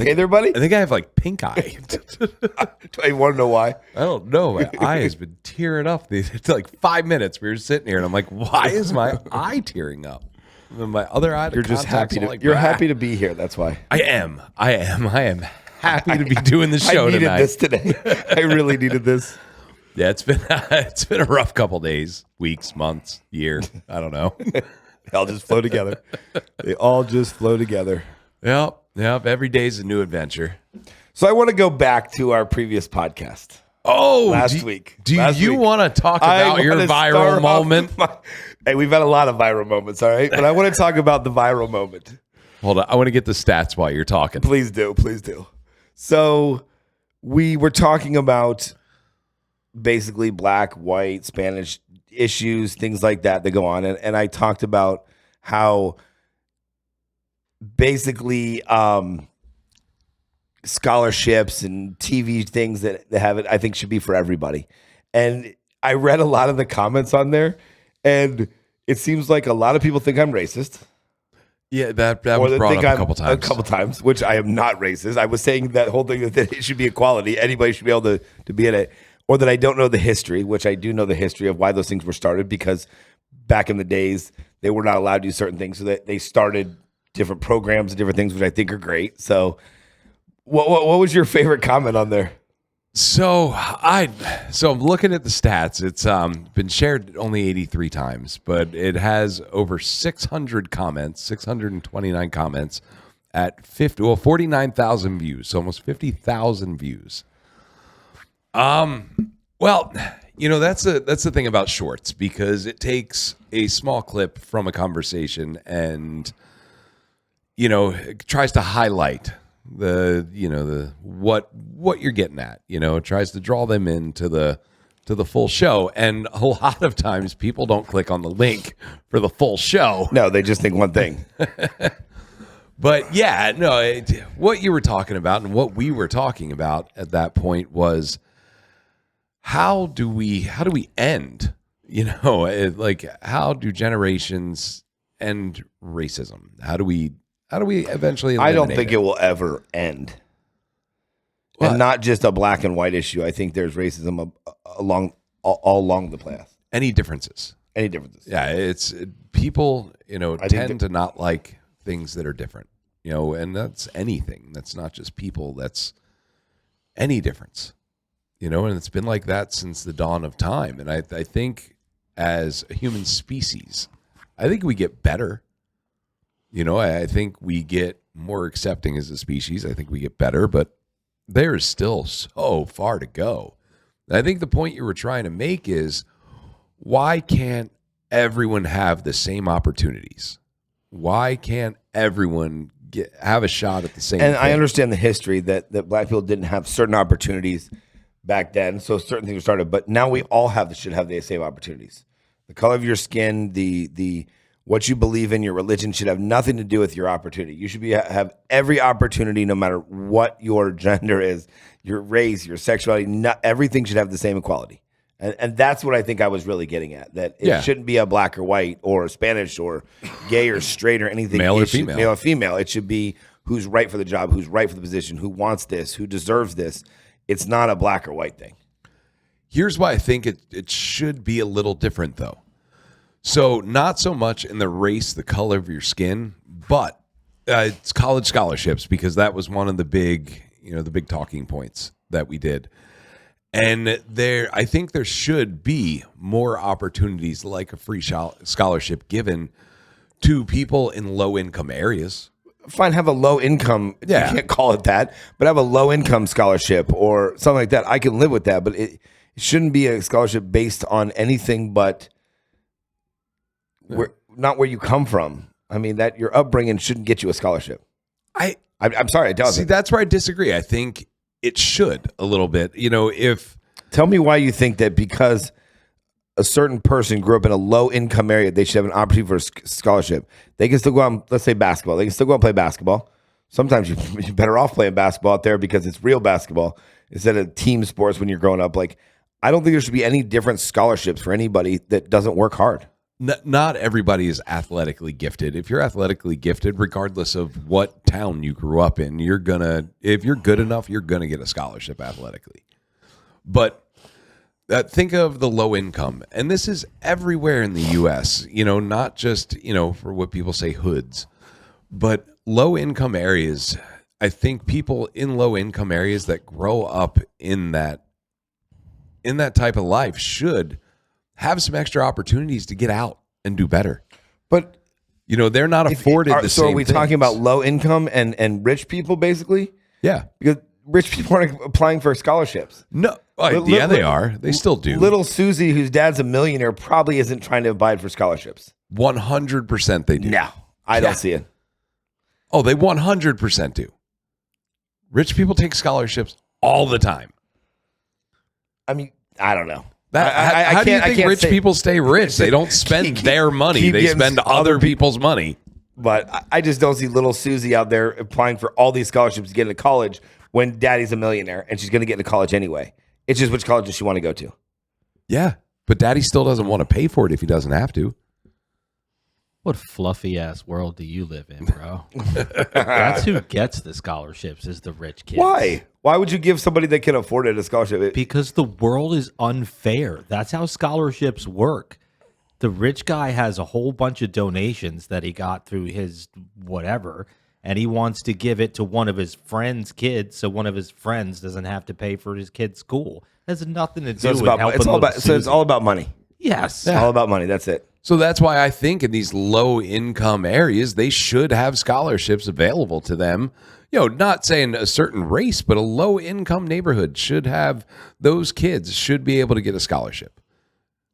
okay there, buddy? I think I have like pink eye. Do I want to know why? I don't know. My eye has been tearing up. It's like 5 minutes. We were sitting here, and I'm like, why is my eye tearing up? And my other eye. You're just happy to. You're happy to be here. That's why. I am happy to be doing the show tonight. I needed this today. I really needed this. Yeah, it's been a rough couple days, weeks, months, year. I don't know. They all just flow together. They all just flow together. Yep. Every day's a new adventure. So I want to go back to our previous podcast. Oh, last week. Do you want to talk about your viral moment? Hey, we've had a lot of viral moments, all right? But I want to talk about the viral moment. Hold on. I want to get the stats while you're talking. Please do. So we were talking about basically black, white, Spanish issues, things like that go on. And I talked about how basically scholarships and TV things that they have it, I think should be for everybody. And I read a lot of the comments on there, and it seems like a lot of people think I'm racist. Yeah, that was brought up a couple times. Which I am not racist. I was saying that whole thing that it should be equality. Anybody should be able to be in it. Or that I don't know the history, which I do know the history of why those things were started, because back in the days, they were not allowed to do certain things. So that they started different programs and different things, which I think are great. So what was your favorite comment on there? So I'm looking at the stats. It's been shared only 83 times, but it has over 600 comments, 629 comments at 49,000 views, so almost 50,000 views. Well, that's the thing about shorts, because it takes a small clip from a conversation and, it tries to highlight the what you're getting at, it tries to draw them into the full show. And a lot of times people don't click on the link for the full show. No, they just think one thing. But yeah, no, what you were talking about and what we were talking about at that point was, how do we end, like how do generations end racism? How do we eventually eliminate I don't think it will ever end. Well, and not just a black and white issue. I think there's racism all along the path. Any differences? Yeah, it's people, tend to not like things that are different, and that's anything. That's not just people. That's any difference. And it's been like that since the dawn of time. And I think as a human species, I think we get better. I think we get more accepting as a species. I think we get better, but there is still so far to go. And I think the point you were trying to make is, why can't everyone have the same opportunities? Why can't everyone have a shot at the same thing? I understand the history that black people didn't have certain opportunities back then, so certain things were started, but now we all should have the same opportunities. The color of your skin, the what you believe in, your religion should have nothing to do with your opportunity. You should have every opportunity, no matter what your gender is, your race, your sexuality. Everything should have the same equality, and that's what I think I was really getting at. That it shouldn't be a black or white or Spanish or gay or straight or anything. Male or female. Male or female. It should be who's right for the job, who's right for the position, who wants this, who deserves this. It's not a black or white thing. Here's why I think it should be a little different, though. So not so much in the race, the color of your skin, but it's college scholarships, because that was one of the big talking points that we did. And I think there should be more opportunities like a free scholarship given to people in low-income areas. Fine, have a low income. Yeah. You can't call it that, but have a low income scholarship or something like that. I can live with that, but it shouldn't be a scholarship based on anything but not where you come from. I mean, that your upbringing shouldn't get you a scholarship. I'm sorry, it doesn't. See, that's where I disagree. I think it should a little bit. Tell me why you think that because a certain person grew up in a low income area, they should have an opportunity for a scholarship. They can still go out and, let's say basketball. They can still go out and play basketball. Sometimes you're better off playing basketball out there because it's real basketball instead of team sports when you're growing up. Like, I don't think there should be any different scholarships for anybody that doesn't work hard. not everybody is athletically gifted. If you're athletically gifted, regardless of what town you grew up in, if you're good enough, you're gonna get a scholarship athletically. But think of the low income, and this is everywhere in the U.S. Not just for what people say hoods, but low income areas. I think people in low income areas that grow up in that type of life should have some extra opportunities to get out and do better. But they're not afforded the same. So are we talking about low income and rich people basically? Yeah, because rich people aren't applying for scholarships. No, they are. They still do. Little Susie, whose dad's a millionaire, probably isn't trying to apply for scholarships. 100% they do. No, I don't see it. Oh, they 100% do. Rich people take scholarships all the time. I mean, I don't know. How do you think rich people stay rich? They don't spend their money. They spend other people's money. But I just don't see little Susie out there applying for all these scholarships to get into college when daddy's a millionaire and she's going to get into college anyway. It's just which college does she want to go to? Yeah, but daddy still doesn't want to pay for it if he doesn't have to. What fluffy ass world do you live in, bro? That's who gets the scholarships is the rich kids. Why? Why would you give somebody that can afford it a scholarship? Because the world is unfair. That's how scholarships work. The rich guy has a whole bunch of donations that he got through his whatever, and he wants to give it to one of his friends' kids so one of his friends doesn't have to pay for his kid's school. It has nothing to do with helping So it's all about money. Yes. All about money. That's it. So that's why I think in these low income areas, they should have scholarships available to them. Not saying a certain race, but a low income neighborhood should have, those kids should be able to get a scholarship.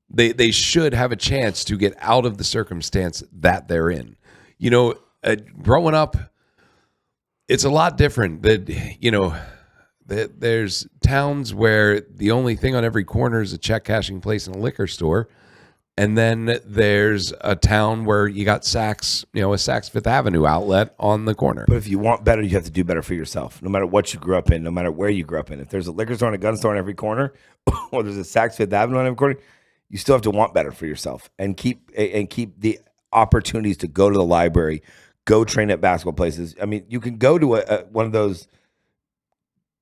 They should have a chance to get out of the circumstance that they're in. Growing up, it's a lot different. There's towns where the only thing on every corner is a check cashing place and a liquor store. And then there's a town where you got Saks, a Saks Fifth Avenue outlet on the corner. But if you want better, you have to do better for yourself, no matter what you grew up in, no matter where you grew up in. If there's a liquor store and a gun store on every corner, or there's a Saks Fifth Avenue on every corner, you still have to want better for yourself and keep the opportunities to go to the library, go train at basketball places. I mean, you can go to one of those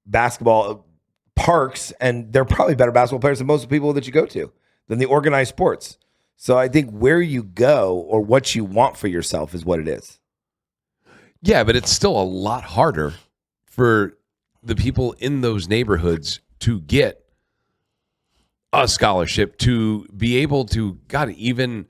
basketball parks, and they're probably better basketball players than most of the people that you go to, than the organized sports. So I think where you go or what you want for yourself is what it is. Yeah, but it's still a lot harder for the people in those neighborhoods to get a scholarship, to be able to, even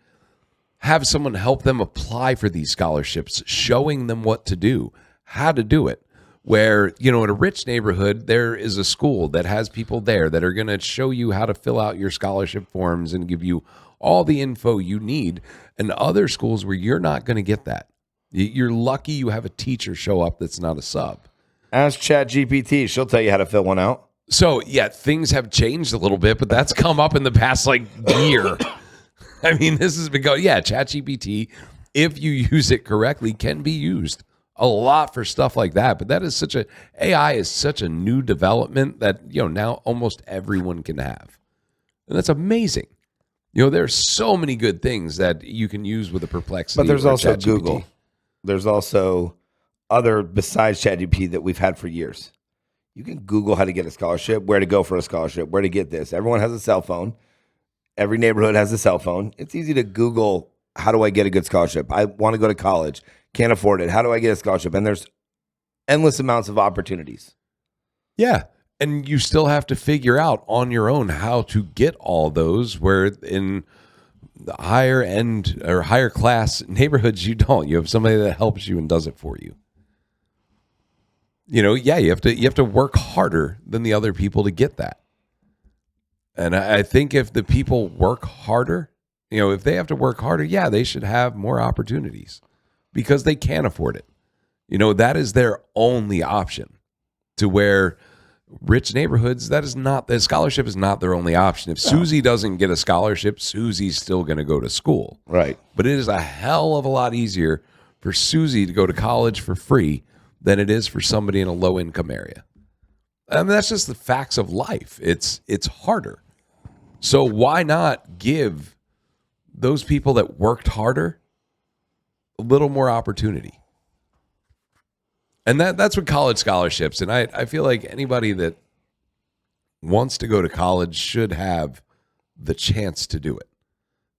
have someone help them apply for these scholarships, showing them what to do, how to do it. Where, in a rich neighborhood, there is a school that has people there that are going to show you how to fill out your scholarship forms and give you all the info you need. And other schools where you're not going to get that. You're lucky you have a teacher show up that's not a sub. Ask ChatGPT. She'll tell you how to fill one out. So, yeah, things have changed a little bit, but that's come up in the past, year. I mean, this has been going, ChatGPT, if you use it correctly, can be used a lot for stuff like that. But that is AI is such a new development that, now almost everyone can have. And that's amazing. There's so many good things that you can use with a Perplexity. But there's also ChatGPT. Google. There's also other besides ChatGPT that we've had for years. You can Google how to get a scholarship, where to go for a scholarship, where to get this. Everyone has a cell phone. Every neighborhood has a cell phone. It's easy to Google, how do I get a good scholarship? I want to go to college. Can't afford it. How do I get a scholarship? And there's endless amounts of opportunities. Yeah. And you still have to figure out on your own how to get all those, where in the higher end or higher class neighborhoods, you don't. You have somebody that helps you and does it for you. You have to work harder than the other people to get that. And I think if the people work harder, if they have to work harder, they should have more opportunities because they can't afford it. That is their only option. To where rich neighborhoods, the scholarship is not their only option. If Susie doesn't get a scholarship, Susie's still going to go to school. Right. But it is a hell of a lot easier for Susie to go to college for free than it is for somebody in a low income area. I mean, that's just the facts of life. It's harder. So why not give those people that worked harder, a little more opportunity. And that's what college scholarships. And I feel like anybody that wants to go to college should have the chance to do it.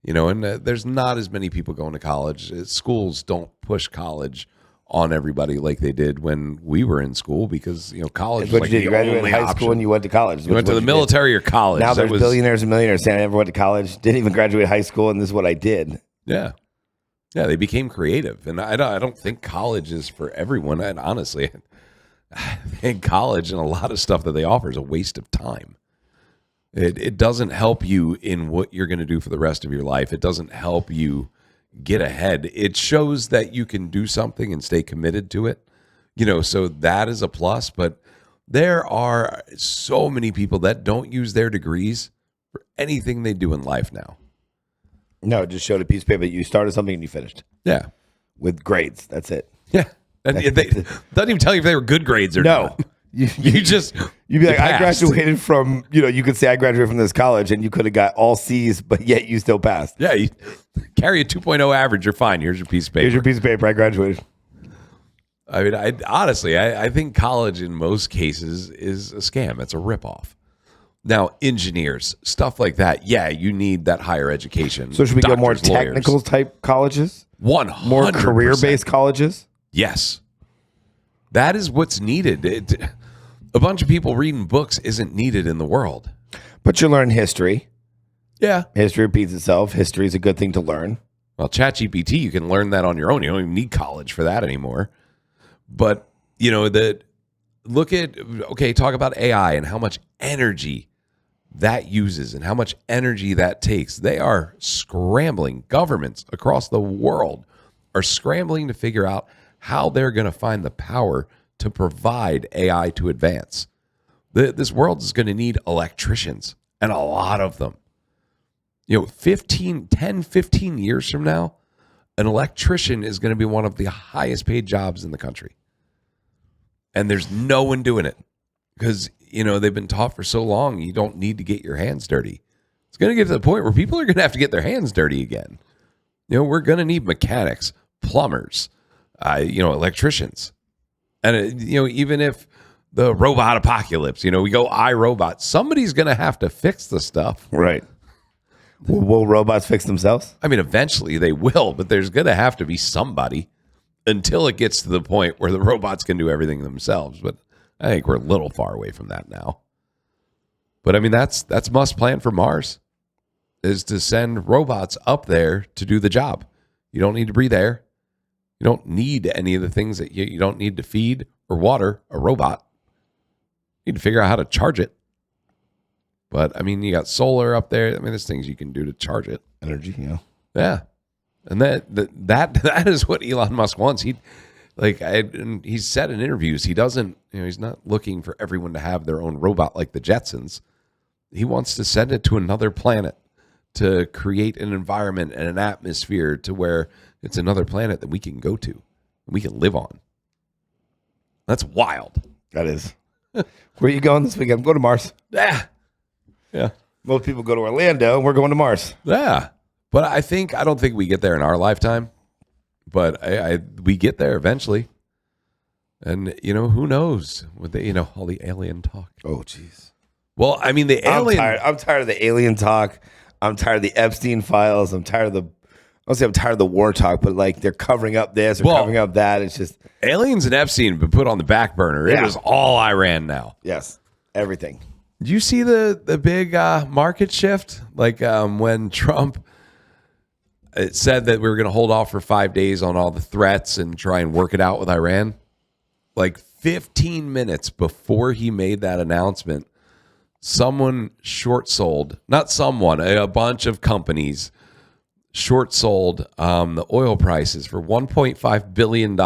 And there's not as many people going to college. Schools don't push college on everybody like they did when we were in school, because college is what like you did. the You graduated only high option. school and you went to college. You went to the military or college. Now there's billionaires and millionaires saying I never went to college, didn't even graduate high school, and this is what I did. Yeah. They became creative, and I don't think college is for everyone. And honestly, I think college and a lot of stuff that they offer is a waste of time. It doesn't help you in what you're going to do for the rest of your life. It doesn't help you get ahead. It shows that you can do something and stay committed to it. So that is a plus. But there are so many people that don't use their degrees for anything they do in life now. No, just showed a piece of paper. You started something and you finished. Yeah. With grades. That's it. Yeah. And they doesn't even tell you if they were good grades or not. You'd be like, I graduated from, you could say I graduated from this college and you could have got all C's, but yet you still passed. Yeah. You carry a 2.0 average, you're fine. Here's your piece of paper. Here's your piece of paper. I graduated. I mean, I think college in most cases is a scam. It's a ripoff. Now, engineers, stuff like that, yeah, you need that higher education. So should we go more Doctors, lawyers. technical type colleges? 100%. More career-based colleges? Yes. That is what's needed. A bunch of people reading books isn't needed in the world. But you learn history. Yeah. History repeats itself. History is a good thing to learn. Well, ChatGPT, you can learn that on your own. You don't even need college for that anymore. But, talk about AI and how much energy that uses and how much energy that takes. They are scrambling. Governments across the world are scrambling to figure out how they're going to find the power to provide AI to advance. This world is going to need electricians, and a lot of them. 15 years from now, an electrician is going to be one of the highest paid jobs in the country. And there's no one doing it because, they've been taught for so long, you don't need to get your hands dirty. It's going to get to the point where people are going to have to get their hands dirty again. We're going to need mechanics, plumbers, electricians. And, even if the robot apocalypse, we go iRobot, somebody's going to have to fix the stuff. Right. Will robots fix themselves? I mean, eventually they will, but there's going to have to be somebody until it gets to the point where the robots can do everything themselves. But I think we're a little far away from that now. But I mean, that's Musk's plan for Mars, is to send robots up there to do the job. You don't need to breathe air. You don't need any of the things that you don't need to feed or water a robot. You need to figure out how to charge it. But I mean, you got solar up there. I mean, there's things you can do to charge it. Energy, Yeah. And that is what Elon Musk wants. He's said in interviews, he doesn't, he's not looking for everyone to have their own robot like the Jetsons. He wants to send it to another planet to create an environment and an atmosphere to where it's another planet that we can go to and we can live on. That's wild. That is. Where are you going this weekend? I'm going to Mars. Yeah. Yeah. Most people go to Orlando and we're going to Mars. Yeah. But I don't think we get there in our lifetime, but we get there eventually. And, who knows with all the alien talk. Oh, jeez. Well, I mean, the alien. I'm tired of the alien talk. I'm tired of the Epstein files. I'm tired of the war talk, but like they're covering up this or covering up that. It's just aliens and Epstein have been put on the back burner. Yeah. It is all Iran now. Yes. Everything. Did you see the big market shift? Like when Trump said that we were going to hold off for 5 days on all the threats and try and work it out with Iran. Like 15 minutes before he made that announcement, someone a bunch of companies short sold the oil prices for $1.5 billion.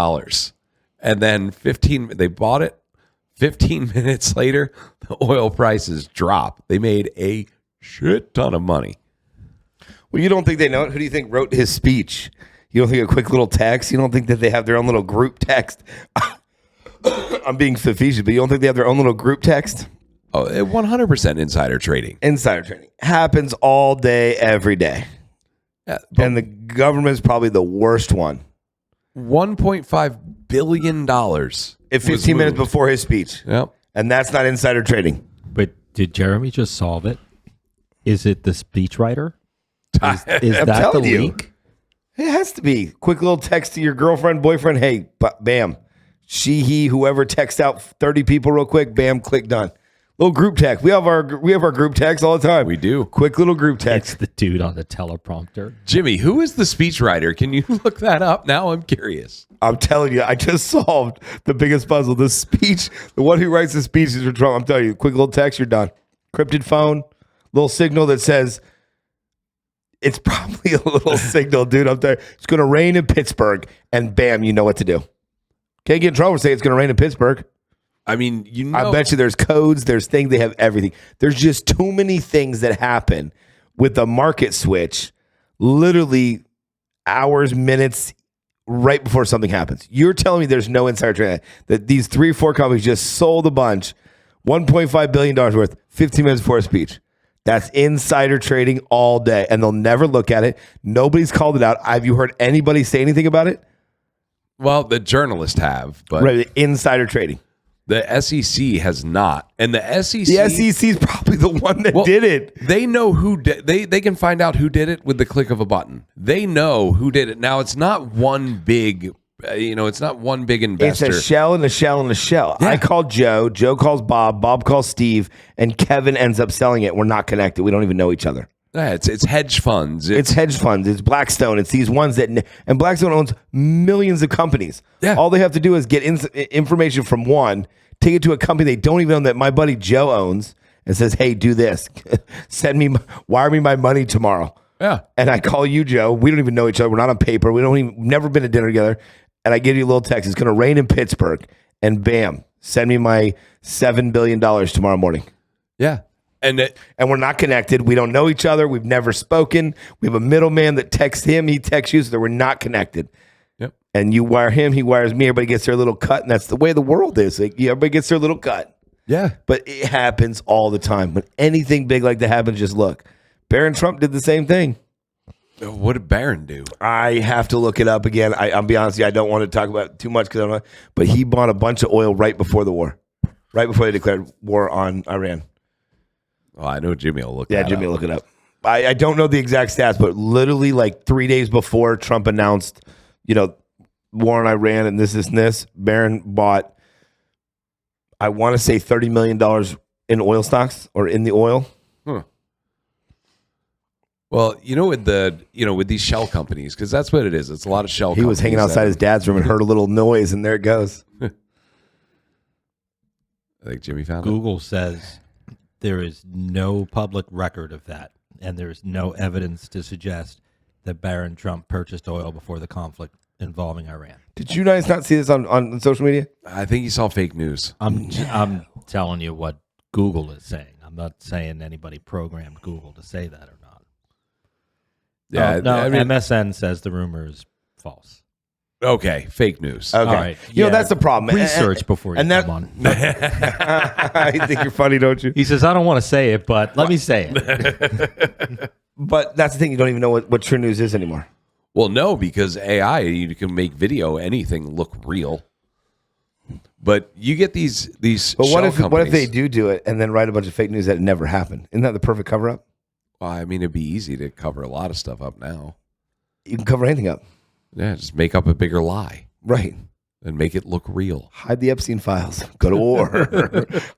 And then they bought it. 15 minutes later, the oil prices drop. They made a shit ton of money. Well, you don't think they know it? Who do you think wrote his speech? You don't think a quick little text? You don't think that they have their own little group text? I'm being facetious, but you don't think they have their own little group text? Oh, 100% insider trading. Insider trading happens all day, every day. Yeah, and the government's probably the worst one. $1.5 billion At 15 minutes before his speech. Yep. And that's not insider trading. But did Jeremy just solve it? Is it the speechwriter? Is that the telling you. leak? It has to be. Quick little text to your girlfriend, boyfriend. Hey, bam. She, he, whoever, text out 30 people real quick. Bam, click, done. Little group text. We have our group text all the time. We do. Quick little group text. It's the dude on the teleprompter. Jimmy, who is the speechwriter? Can you look that up? Now I'm curious. I'm telling you, I just solved the biggest puzzle. The speech, the one who writes the speech is for Trump. I'm telling you, quick little text, you're done. Cryptid phone, little signal that says, it's probably a little signal, dude. I'm telling you, it's going to rain in Pittsburgh, and bam, you know what to do. Can't get in trouble for saying it's going to rain in Pittsburgh. I mean, you know. I bet you there's codes, there's things, they have everything. There's just too many things that happen with the market switch, literally hours, minutes, right before something happens. You're telling me there's no insider trading, that these 3 or 4 companies just sold a bunch, $1.5 billion worth, 15 minutes before a speech. That's insider trading all day, and they'll never look at it. Nobody's called it out. Have you heard anybody say anything about it? Well, the journalists have, but Right, insider trading. the SEC has not. And the SEC... The SEC is probably the one that did it. They know who did. They can find out who did it with the click of a button. They know who did it. Now, it's not one big... it's not one big investor. It's a shell and a shell and a shell. Yeah. I called Joe. Joe calls Bob. Bob calls Steve. And Kevin ends up selling it. We're not connected. We don't even know each other. Yeah, it's hedge funds. It's hedge funds. It's Blackstone. It's these ones that... And Blackstone owns millions of companies. Yeah. All they have to do is get information from one, take it to a company they don't even own that my buddy Joe owns, and says, hey, do this. Wire me my money tomorrow. Yeah. And I call you, Joe. We don't even know each other. We're not on paper. Never been to dinner together. And I give you a little text. It's going to rain in Pittsburgh. And bam, send me my $7 billion tomorrow morning. Yeah. And we're not connected. We don't know each other. We've never spoken. We have a middleman that texts him. He texts you. So we're not connected. Yep. And you wire him. He wires me. Everybody gets their little cut. And that's the way the world is. Like, everybody gets their little cut. Yeah. But it happens all the time. When anything big like that happens, just look. Barron Trump did the same thing. What did Barron do? I have to look it up again. I'll be honest with you, I don't want to talk about it too much because I don't know. But he bought a bunch of oil right before the war, right before they declared war on Iran. Well, I know Jimmy will look Yeah, Jimmy will look it up. I don't know the exact stats, but literally like 3 days before Trump announced, war on Iran and this, Barron bought, I want to say $30 million in oil stocks or in the oil. Huh. Well, with these shell companies, because that's what it is. It's a lot of shell companies. He was hanging outside his dad's room and heard a little noise, and there it goes. I think Jimmy found Google says there is no public record of that, and there is no evidence to suggest that Barron Trump purchased oil before the conflict involving Iran. Did you guys not see this on social media? I think he saw fake news. I'm telling you what Google is saying. I'm not saying anybody programmed Google to say that or not. Yeah, MSN says the rumor is false. Okay, fake news. Okay. All right. That's the problem. Research before you come on. I think you're funny, don't you? He says, I don't want to say it, but let me say it. But that's the thing. You don't even know what true news is anymore. Well, no, because AI, you can make anything look real. But you get these But what companies. if they do it and then write a bunch of fake news that never happened? Isn't that the perfect cover up? Well, I mean, it'd be easy to cover a lot of stuff up now. You can cover anything up. Yeah, just make up a bigger lie. Right. And make it look real. Hide the Epstein files. Go to war.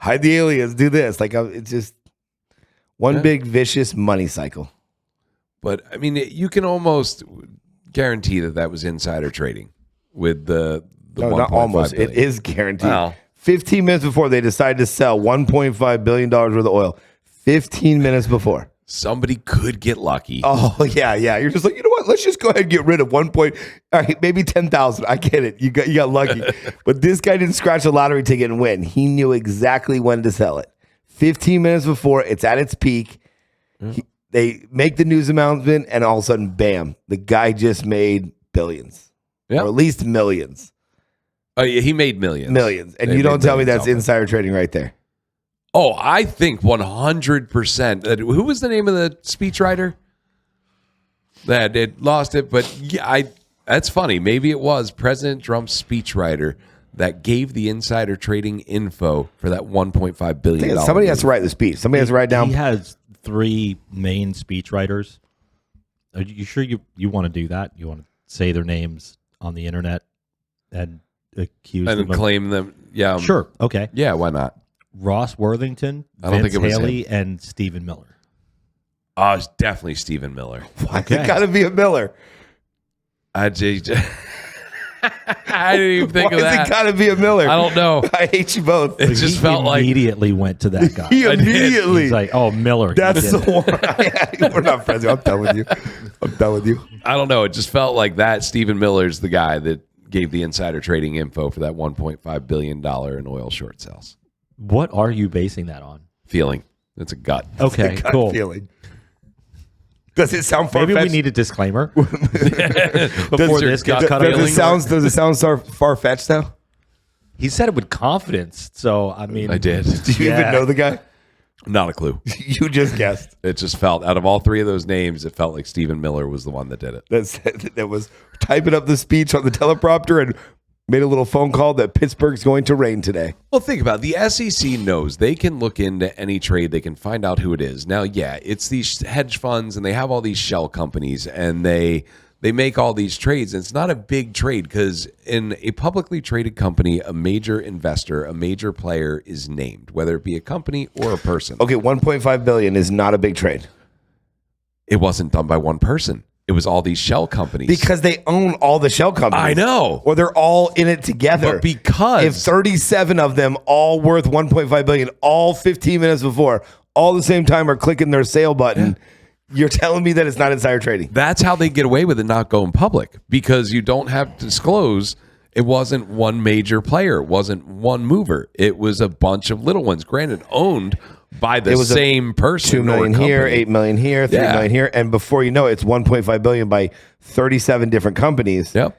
Hide the aliens. Do this. It's just one big vicious money cycle. But, I mean, you can almost guarantee that was insider trading with the No, 1.5 not almost. billion. It is guaranteed. Wow. 15 minutes before they decided to sell $1.5 billion worth of oil. 15 minutes before. Somebody could get lucky. Oh, yeah. You're just like, you know what? Let's just go ahead and get rid of all right, maybe 10,000. I get it. You got lucky. But this guy didn't scratch a lottery ticket and win. He knew exactly when to sell it. 15 minutes before it's at its peak. They make the news announcement, and all of a sudden, bam, the guy just made billions. Yep. Or at least millions. Oh, yeah, he made millions. Millions. And They you don't made tell me millions that's off it. insider trading right there. Oh, I think 100%. Who was the name of the speechwriter? that it lost it. But yeah, that's funny. Maybe it was President Trump's speechwriter that gave the insider trading info for that $1.5 billion. Somebody has to write the speech. Somebody has to write down. He has 3 main speechwriters. Are you sure you want to do that? You want to say their names on the internet and accuse them and claim them? Yeah. Sure. Okay. Yeah, why not? Ross Worthington, I don't Vince think it was Haley, him. and Stephen Miller. Oh, it's definitely Stephen Miller. Why it got to be a Miller? I didn't even think Why of has that. it got to be a Miller? I don't know. I hate you both. It just felt like immediately went to that guy. He immediately. He's like, "Oh, Miller." That's the one. We're not friends. I'm done with you. I'm done with you. I don't know. It just felt like that Stephen Miller's the guy that gave the insider trading info for that $1.5 billion in oil short sales. What are you basing that on? Feeling. It's a gut. Okay, Gut cool. feeling. Does it sound far-fetched? Maybe we need a disclaimer before Does your this gets gut cut feeling off. Does it sound far-fetched though? He said it with confidence, so I mean, I did. Do you even know the guy? Not a clue. You just guessed. It just felt, out of all 3 of those names, it felt like Stephen Miller was the one that did it. That was typing up the speech on the teleprompter and made a little phone call that Pittsburgh's going to rain today. Well, think about it. The SEC knows they can look into any trade. They can find out who it is. Now, yeah, it's these hedge funds and they have all these shell companies and they make all these trades. And it's not a big trade because in a publicly traded company, a major investor, a major player is named, whether it be a company or a person. Okay, $1.5 billion is not a big trade. It wasn't done by one person. It was all these shell companies. Because they own all the shell companies. I know. Or they're all in it together. But because if 37 of them, all worth $1.5 billion, all 15 minutes before, all the same time are clicking their sale button, you're telling me that it's not insider trading. That's how they get away with it not going public, because you don't have to disclose. It wasn't one major player. It wasn't one mover. It was a bunch of little ones, granted, owned by the same person. 2 million or here, company. 8 million here, 3 million here. And before you know it, it's 1.5 billion by 37 different companies, Yep.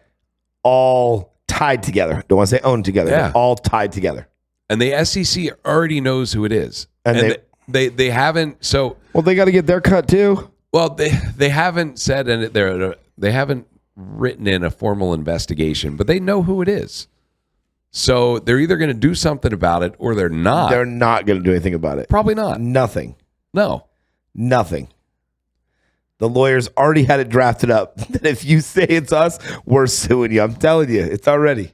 all tied together. Don't want to say owned together, Yeah. but all tied together. And the SEC already knows who it is. And they haven't. So, Well, they got to get their cut too. well, they haven't said, and they haven't written in a formal investigation, but they know who it is. So they're either going to do something about it or they're not. They're not going to do anything about it. Probably not. Nothing. No. Nothing. The lawyers already had it drafted up that if you say it's us, we're suing you. I'm telling you, it's already.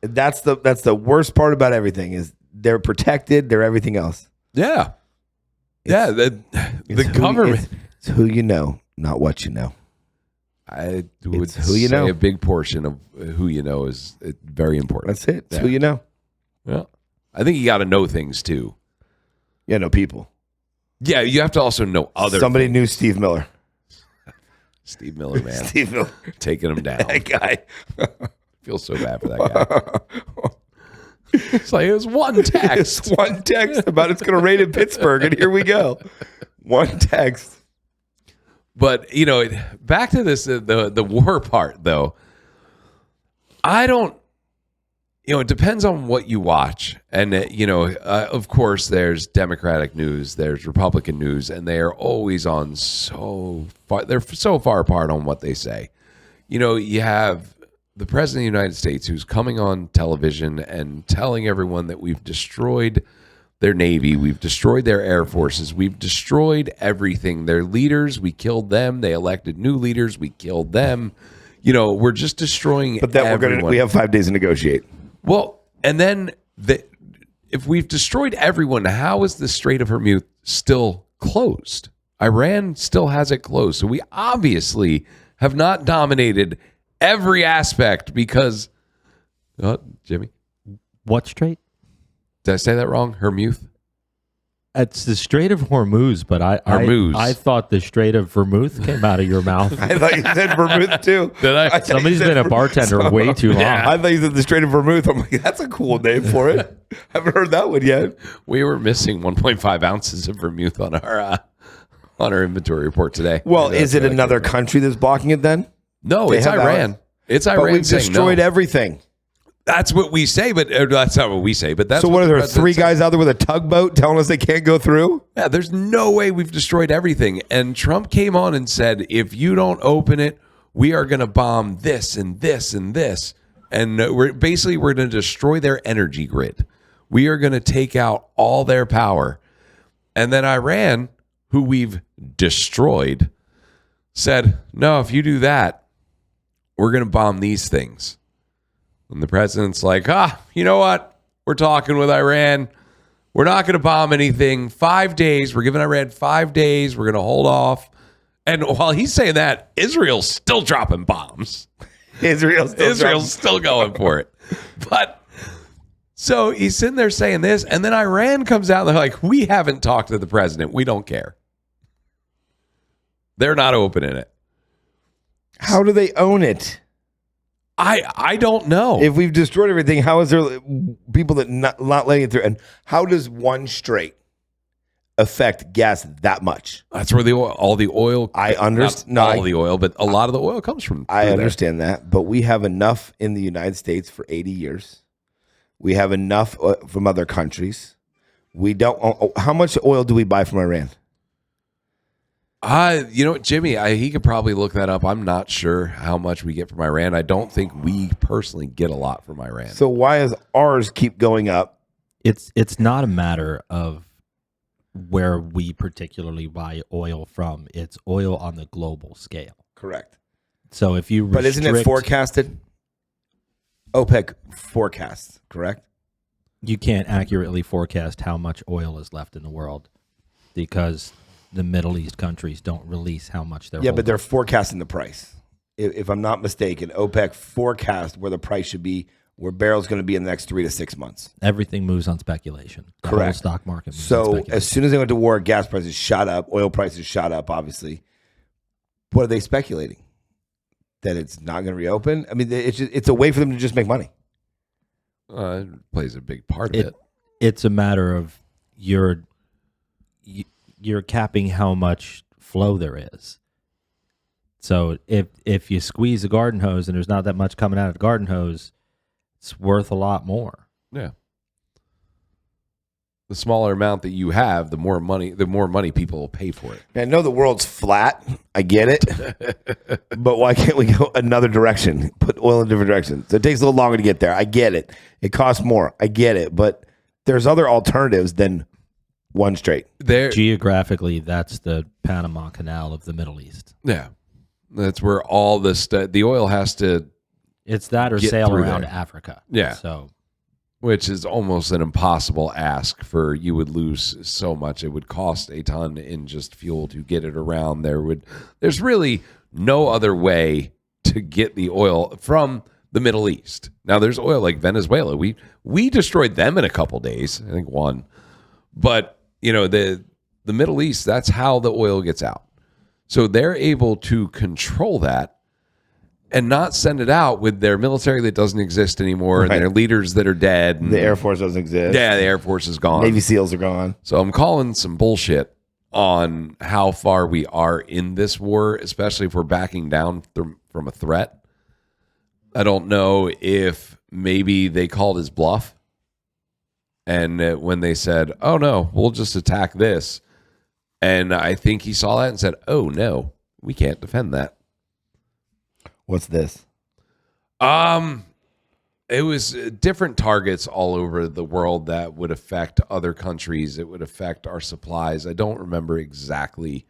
That's the worst part about everything is they're protected. They're everything else. Yeah. The government. It's who you know, not what you know. I would It's who you say know. a big portion of who you know is very important. That's it. It's who you know. Yeah. I think you got to know things too. Yeah, know people. Yeah, you have to also know other. Somebody knew Steve Miller. Steve Miller, man, Steve Miller. taking him down. That guy. Feel so bad for that guy. It's like it was one text. It's one text about it's going to rain in Pittsburgh, and here we go. One text. But back to this the war part though. I don't. It depends on what you watch, and of course, there's Democratic news, there's Republican news, and they are always on so far. They're so far apart on what they say. You have the president of the United States who's coming on television and telling everyone that we've destroyed their Navy, we've destroyed their Air Forces, we've destroyed everything. Their leaders, we killed them. They elected new leaders, we killed them. We're just destroying. But then everyone. we have 5 days to negotiate. Well, and then if we've destroyed everyone, how is the Strait of Hormuz still closed? Iran still has it closed. So we obviously have not dominated every aspect because, Jimmy, What strait? did I say that wrong? Hormuz? It's the Strait of Hormuz, but Hormuz. I thought the Strait of Vermouth came out of your mouth. I thought you said vermouth too. Did I? thought you Somebody's said been a bartender way too long. I thought you said the Strait of Vermouth. I'm like, that's a cool name for it. Haven't heard that one yet. We were missing 1.5 ounces of vermouth on our inventory report today. Well, That's is it what I another came- country that's blocking it then? No, They it's have Iran. that. It's But Iran we've saying destroyed no. everything. That's what we say, but that's not what we say. But that's so. What are there? 3 says. guys out there with a tugboat telling us they can't go through? Yeah, there's no way we've destroyed everything. And Trump came on and said, if you don't open it, we are going to bomb this and this and this. And we're going to destroy their energy grid. We are going to take out all their power. And then Iran, who we've destroyed, said, no, if you do that, we're going to bomb these things. And the president's like, you know what? We're talking with Iran. We're not going to bomb anything. 5 days. We're giving Iran 5 days. We're going to hold off. And while he's saying that, Israel's still dropping bombs. Israel's still going for it. But so he's sitting there saying this, and then Iran comes out and they're like, we haven't talked to the president. We don't care. They're not opening it. How do they own it? I don't know. If we've destroyed everything, how is there people that not letting it through? And how does one strait affect gas that much? That's where all the oil. I understand. Not all the oil, but a lot of the oil comes from. I understand that, but we have enough in the United States for 80 years. We have enough from other countries. We don't. How much oil do we buy from Iran? You know what, Jimmy, he could probably look that up. I'm not sure how much we get from Iran. I don't think we personally get a lot from Iran. So why does ours keep going up? It's not a matter of where we particularly buy oil from. It's oil on the global scale. Correct. So if you but isn't it forecasted? OPEC forecasts, correct? You can't accurately forecast how much oil is left in the world because the Middle East countries don't release how much they're holding. But they're forecasting the price. If I'm not mistaken, OPEC forecast where the price should be, where barrel's going to be in the next 3 to 6 months. Everything moves on speculation. The Correct. whole stock market moves on So speculation. as soon as they went to war, gas prices shot up, oil prices shot up, obviously. What are they speculating? That it's not going to reopen? I mean, it's a way for them to just make money. It plays a big part of it. It's a matter of you're capping how much flow there is. So if you squeeze a garden hose and there's not that much coming out of the garden hose, it's worth a lot more. Yeah. The smaller amount that you have, the more money people will pay for it. I know the world's flat. I get it. But why can't we go another direction? Put oil in different directions. So it takes a little longer to get there. I get it. It costs more. I get it. But there's other alternatives than one strait. Geographically, that's the Panama Canal of the Middle East. Yeah. That's where all the oil has to. It's that or sail around Africa. Yeah. So, which is almost an impossible ask for you would lose so much. It would cost a ton in just fuel to get it around. There's really no other way to get the oil from the Middle East. Now there's oil like Venezuela. We destroyed them in a couple days. I think one. But the Middle East, that's how the oil gets out. So they're able to control that and not send it out with their military that doesn't exist anymore and their leaders that are dead. And the Air Force doesn't exist. Yeah, the Air Force is gone. Navy SEALs are gone. So I'm calling some bullshit on how far we are in this war, especially if we're backing down from a threat. I don't know if maybe they called his bluff. And when they said, oh, no, we'll just attack this. And I think he saw that and said, oh, no, we can't defend that. What's this? It was different targets all over the world that would affect other countries. It would affect our supplies. I don't remember exactly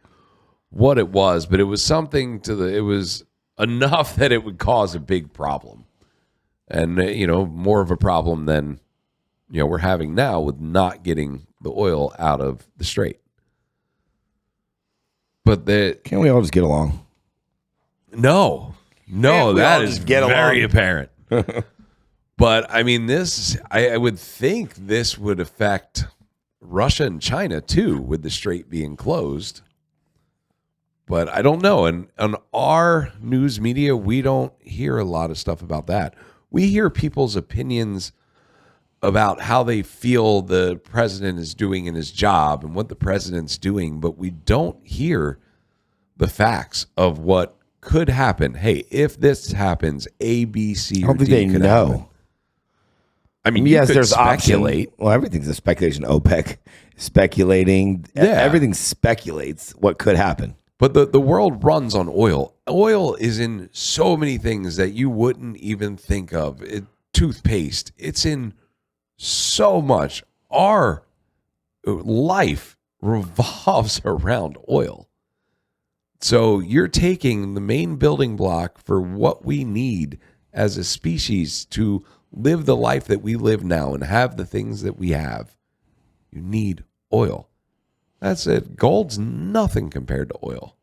what it was, but it was something it was enough that it would cause a big problem. And, more of a problem than, we're having now with not getting the oil out of the strait. But can't we all just get along? No, that is very apparent. But I mean, I would think this would affect Russia and China too, with the strait being closed. But I don't know. And on our news media, we don't hear a lot of stuff about that. We hear people's opinions about how they feel the president is doing in his job and what the president's doing, but we don't hear the facts of what could happen. Hey, if this happens, A, B, C, I don't think they know. I mean, yes, you could there's speculate. option. Well, everything's a speculation. OPEC speculating. Yeah. Everything speculates what could happen. But the world runs on oil. Oil is in so many things that you wouldn't even think of. Toothpaste. It's in so much. Our life revolves around oil. So you're taking the main building block for what we need as a species to live the life that we live now and have the things that we have. You need oil. That's it. Gold's nothing compared to oil.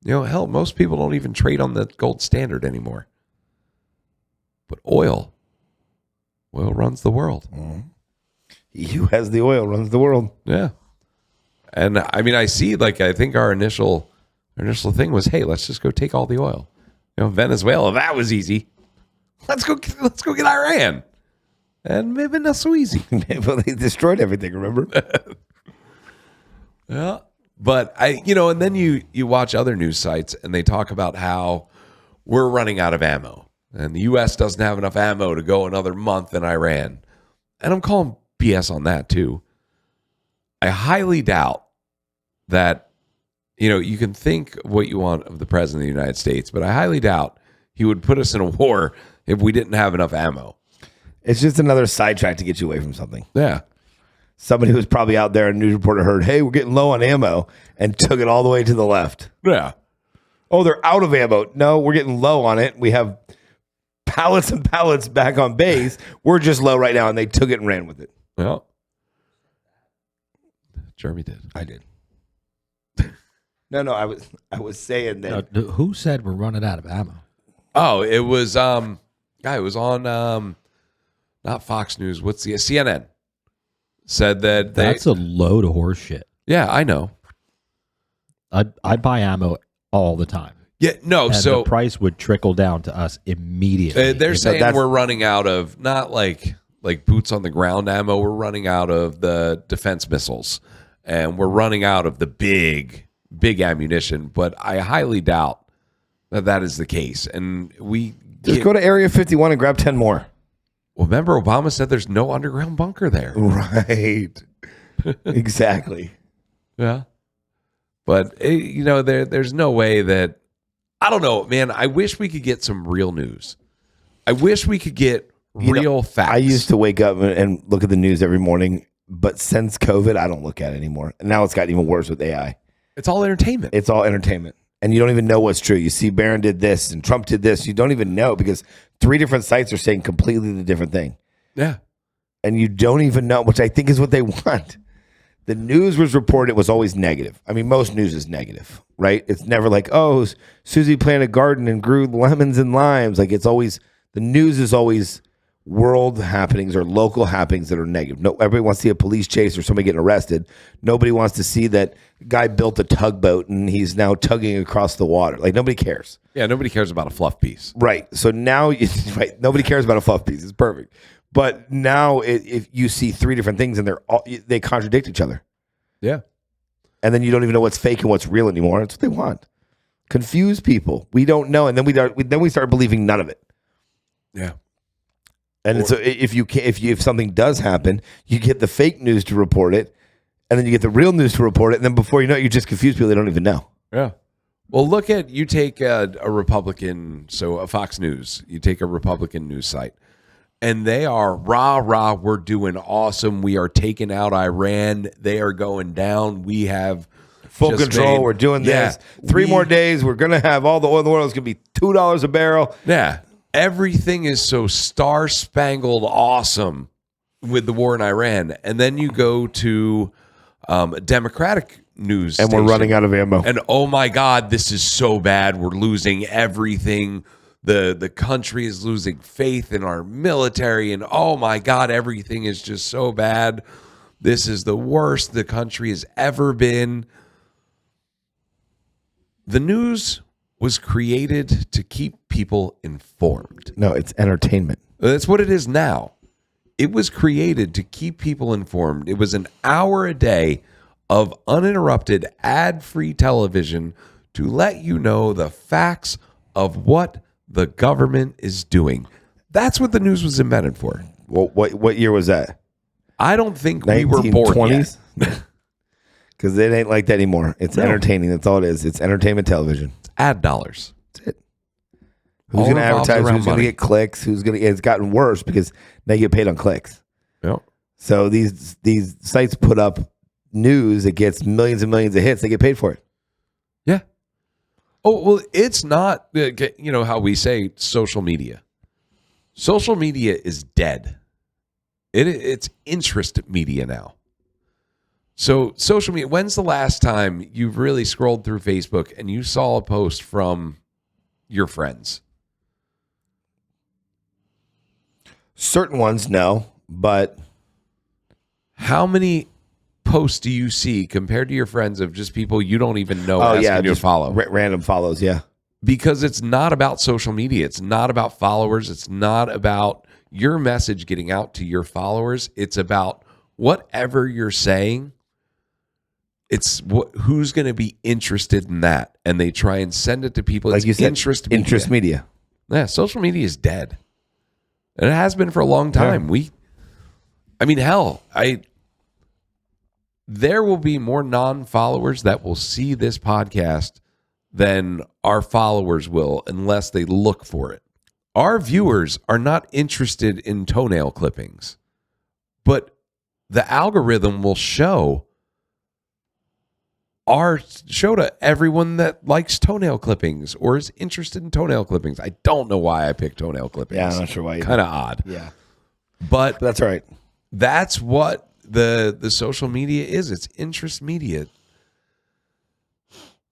You know, hell, most people don't even trade on the gold standard anymore. But oil runs the world. Mm-hmm. He who has the oil runs the world. Yeah. And I mean, I see, like, I think our initial thing was, hey, let's just go take all the oil. You know, Venezuela, that was easy. Let's go get Iran. And maybe not so easy. Well, they destroyed everything, remember? Yeah. But and then you watch other news sites and they talk about how we're running out of ammo and the U.S. doesn't have enough ammo to go another month in Iran. And I'm calling BS on that too. I highly doubt that, you can think what you want of the president of the United States, but I highly doubt he would put us in a war if we didn't have enough ammo. It's just another sidetrack to get you away from something. Yeah. Somebody who was probably out there, a news reporter heard, hey, we're getting low on ammo, and took it all the way to the left. Yeah. Oh, they're out of ammo. No, we're getting low on it. We have pallets and pallets back on base. We're just low right now, and they took it and ran with it. Well, Jeremy did. I did. No, I was saying that. Who said we're running out of ammo? Oh, it was it was on not Fox News. What's the CNN said that That's a load of horse shit. Yeah, I know. I buy ammo all the time. Yeah, no. And so the price would trickle down to us immediately. they're saying we're running out of not like boots on the ground ammo. We're running out of the defense missiles, and we're running out of the big ammunition. But I highly doubt that is the case. And just go to Area 51 and grab 10 more. Well, remember Obama said there's no underground bunker there. Right. Exactly. Yeah. But, there's no way that, I don't know, man. I wish we could get some real news. I wish we could get real facts. I used to wake up and look at the news every morning, but since COVID, I don't look at it anymore. And now it's gotten even worse with AI. It's all entertainment. It's all entertainment. And you don't even know what's true. You see Barron did this and Trump did this. You don't even know because 3 different sites are saying completely the different thing. Yeah. And you don't even know, which I think is what they want. The news was reported, it was always negative. I mean, most news is negative, right? It's never like, oh, Susie planted a garden and grew lemons and limes. Like it's always, the news is always world happenings or local happenings that are negative. No, everybody wants to see a police chase or somebody getting arrested. Nobody wants to see that guy built a tugboat and he's now tugging across the water. Like nobody cares. Yeah, nobody cares about a fluff piece. Right. So now, nobody cares about a fluff piece. It's perfect. But now if you see 3 different things and they contradict each other. Yeah. And then you don't even know what's fake and what's real anymore. That's what they want. Confuse people. We don't know. And then we start believing none of it. Yeah. And so if something does happen, you get the fake news to report it, and then you get the real news to report it, and then before you know it, you just confuse people. They don't even know. Yeah. Well, you take a Republican, so a Fox News, you take a Republican news site, and they are rah, we're doing awesome. We are taking out Iran. They are going down. We have full control. We're doing this. 3 more days. We're going to have all the oil in the world. It's going to be $2 a barrel. Yeah. Everything is so star-spangled awesome with the war in Iran. And then you go to a Democratic news and station, we're running out of ammo. And oh my God, this is so bad. We're losing everything. The country is losing faith in our military. And oh my God, everything is just so bad. This is the worst the country has ever been. The news was created to keep people informed. No, it's entertainment. That's what it is now. It was created to keep people informed. It was an hour a day of uninterrupted ad-free television to let you know the facts of what the government is doing. That's what the news was invented for. Well, what year was that? I don't think we were born yet. Because it ain't like that anymore. It's entertaining. That's all it is. It's entertainment television. It's ad dollars. That's it. Who's going to advertise? Who's going to get clicks? It's gotten worse because they get paid on clicks. Yep. So these sites put up news that gets millions and millions of hits. They get paid for it. Yeah. Oh, well, it's not, how we say social media. Social media is dead. It's interest media now. So social media, when's the last time you've really scrolled through Facebook and you saw a post from your friends? Certain ones, no, but how many posts do you see compared to your friends of just people you don't even know asking you to follow? Random follows, yeah. Because it's not about social media. It's not about followers. It's not about your message getting out to your followers. It's about whatever you're saying. It's who's going to be interested in that, and they try and send it to people. Like you said, interest media. Yeah, social media is dead, and it has been for a long time. Yeah. There will be more non-followers that will see this podcast than our followers will, unless they look for it. Our viewers are not interested in toenail clippings, but the algorithm will show to everyone that likes toenail clippings or is interested in toenail clippings. I don't know why I picked toenail clippings. Yeah, I'm not sure why. Kind of odd. Yeah, but that's all right. That's what the social media is. It's interest media.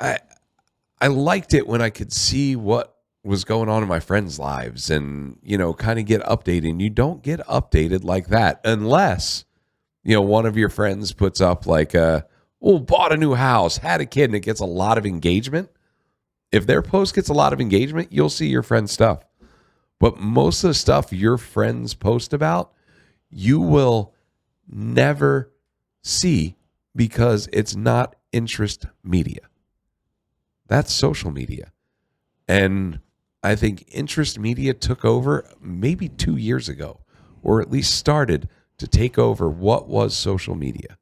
I liked it when I could see what was going on in my friends' lives and, kind of get updated. And you don't get updated like that unless, one of your friends puts up like bought a new house, had a kid, and it gets a lot of engagement. If their post gets a lot of engagement, you'll see your friend's stuff. But most of the stuff your friends post about, you will never see because it's not interest media. That's social media. And I think interest media took over maybe 2 years ago, or at least started to take over what was social media.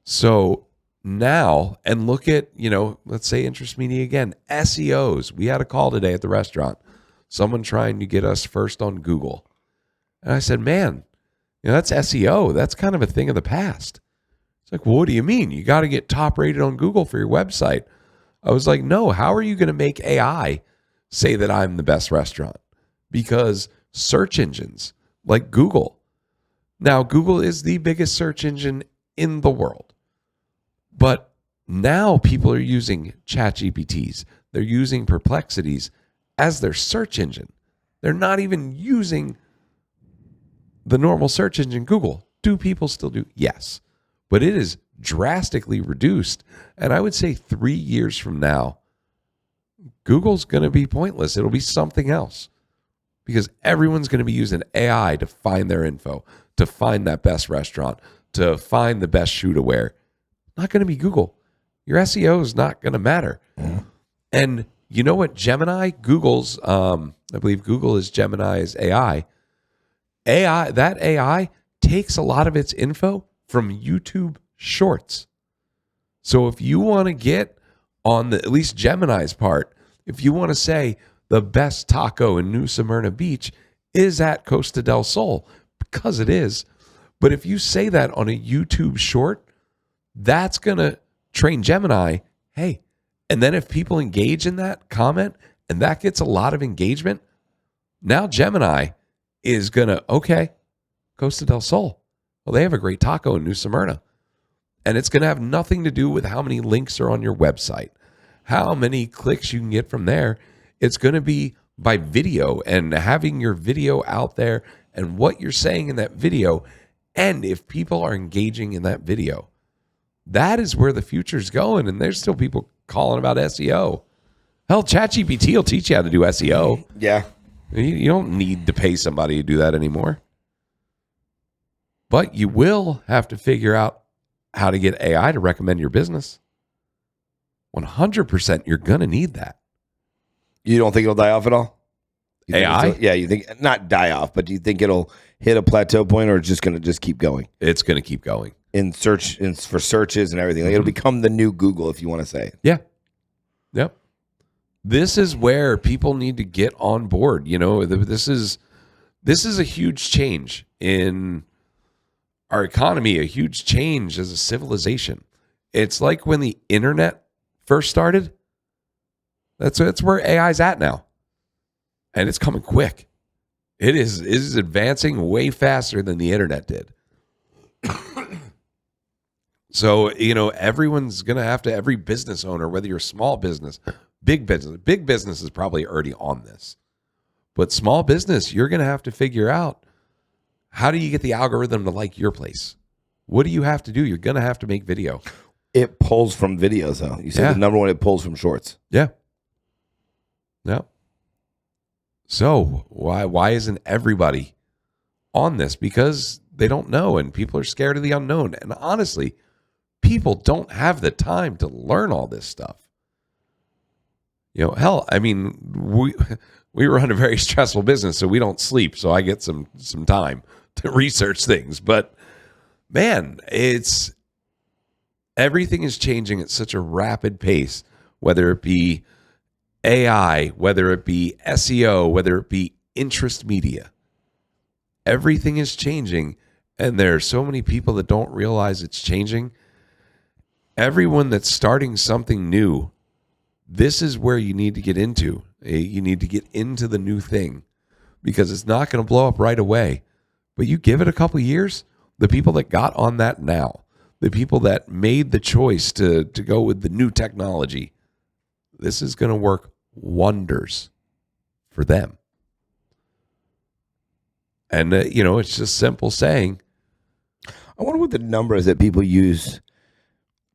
So now, and look at, let's say interest media again, SEOs. We had a call today at the restaurant, someone trying to get us first on Google. And I said, man, that's SEO. That's kind of a thing of the past. It's like, well, what do you mean? You got to get top rated on Google for your website. I was like, no, how are you going to make AI say that I'm the best restaurant? Because search engines like Google. Now, Google is the biggest search engine in the world. But now people are using ChatGPTs. They're using Perplexities as their search engine. They're not even using the normal search engine Google. Do people still do? Yes. But it is drastically reduced. And I would say 3 years from now, Google's going to be pointless. It'll be something else because everyone's going to be using AI to find their info, to find that best restaurant, to find the best shoe to wear. Not going to be Google. Your SEO is not going to matter. And you know what Gemini, Google's, I believe Google is Gemini's AI. That AI takes a lot of its info from YouTube Shorts. So if you want to get on at least Gemini's part, if you want to say the best taco in New Smyrna Beach is at Costa del Sol, because it is. But if you say that on a YouTube short, that's going to train Gemini, hey, and then if people engage in that comment and that gets a lot of engagement, now Gemini is going to, okay, Costa del Sol. Well, they have a great taco in New Smyrna. And it's going to have nothing to do with how many links are on your website, how many clicks you can get from there. It's going to be by video and having your video out there and what you're saying in that video. And if people are engaging in that video, that is where the future's going. And there's still people calling about SEO. Hell, ChatGPT will teach you how to do SEO. Yeah. You don't need to pay somebody to do that anymore. But you will have to figure out how to get AI to recommend your business. 100% you're going to need that. You don't think it'll die off at all? You think AI? yeah, you think not die off, but do you think it'll hit a plateau point, or it's just going to just keep going It's going to keep going. in for searches and everything? Like, it'll become the new Google, if you want to say. Yeah. Yep. This is where people need to get on board. This is a huge change in our economy, a huge change as a civilization. It's like when the internet first started. That's where AI's at now. And it's coming quick. It is advancing way faster than the internet did. So, everyone's going to have to, every business owner, whether you're a small business, big business is probably already on this. But small business, you're going to have to figure out, how do you get the algorithm to like your place? What do you have to do? You're going to have to make video. It pulls from videos, though. You said the number one, it pulls from shorts. Yeah. Yeah. So why isn't everybody on this? Because they don't know, and people are scared of the unknown. And honestly, people don't have the time to learn all this stuff. Hell, I mean, we run a very stressful business, so we don't sleep. So I get some time to research things. But man, everything is changing at such a rapid pace, whether it be AI, whether it be SEO, whether it be interest media. Everything is changing, and there are so many people that don't realize it's changing. Everyone that's starting something new, this is where you need to get into. You need to get into the new thing, because it's not going to blow up right away. But you give it a couple years, the people that got on that now, the people that made the choice to go with the new technology, this is going to work wonders for them. And, it's just simple saying. I wonder what the number is that people use,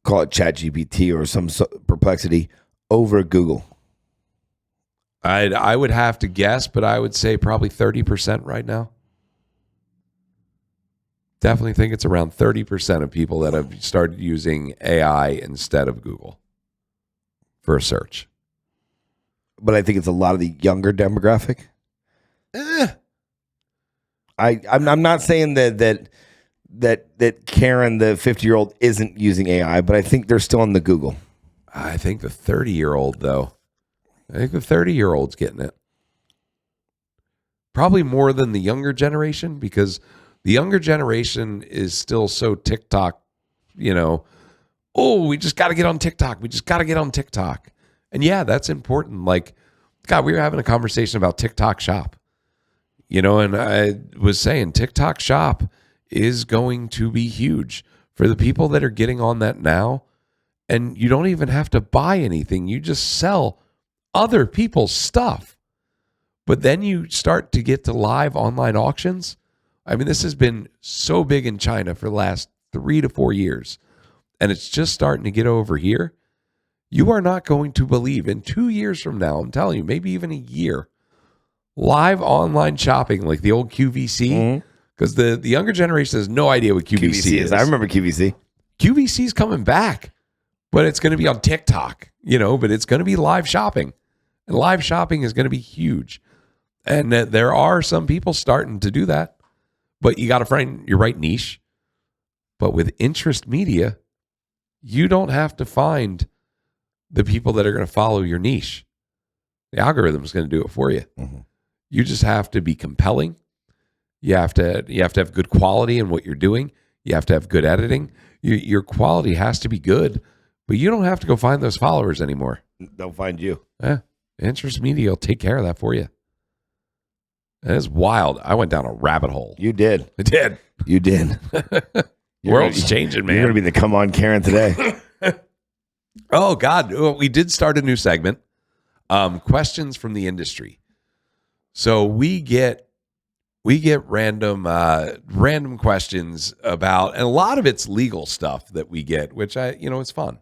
call it ChatGPT or some Perplexity, over Google. I would have to guess, but I would say probably 30% right now. Definitely think it's around 30% of people that have started using AI instead of Google for a search. But I think it's a lot of the younger demographic. I'm not saying that Karen, the 50-year-old, isn't using AI, but I think they're still on the Google. I think the 30-year-old, though. I think the 30-year-old's getting it. Probably more than the younger generation, because the younger generation is still so TikTok, we just got to get on TikTok. We just got to get on TikTok. And yeah, that's important. Like, God, we were having a conversation about TikTok Shop, and I was saying TikTok Shop is going to be huge for the people that are getting on that now. And you don't even have to buy anything. You just sell other people's stuff. But then you start to get to live online auctions. I mean, this has been so big in China for the last 3 to 4 years, and it's just starting to get over here. You are not going to believe in 2 years from now, I'm telling you, maybe even a year, live online shopping like the old QVC, because the younger generation has no idea what QVC is. I remember QVC. QVC is coming back, but it's going to be on TikTok, but it's going to be live shopping, and live shopping is going to be huge. And there are some people starting to do that. But you got to find your right niche. But with interest media, you don't have to find the people that are going to follow your niche. The algorithm is going to do it for you. Mm-hmm. You just have to be compelling. You have to have good quality in what you're doing. You have to have good editing. Your quality has to be good, but you don't have to go find those followers anymore. They'll find you. Interest media will take care of that for you. It's wild. I went down a rabbit hole. You did. I did. You did. World's changing, man. You're going to be the Come On Karen today. Oh, God. We did start a new segment. Questions from the industry. So we get random questions about, and a lot of it's legal stuff that we get, which it's fun.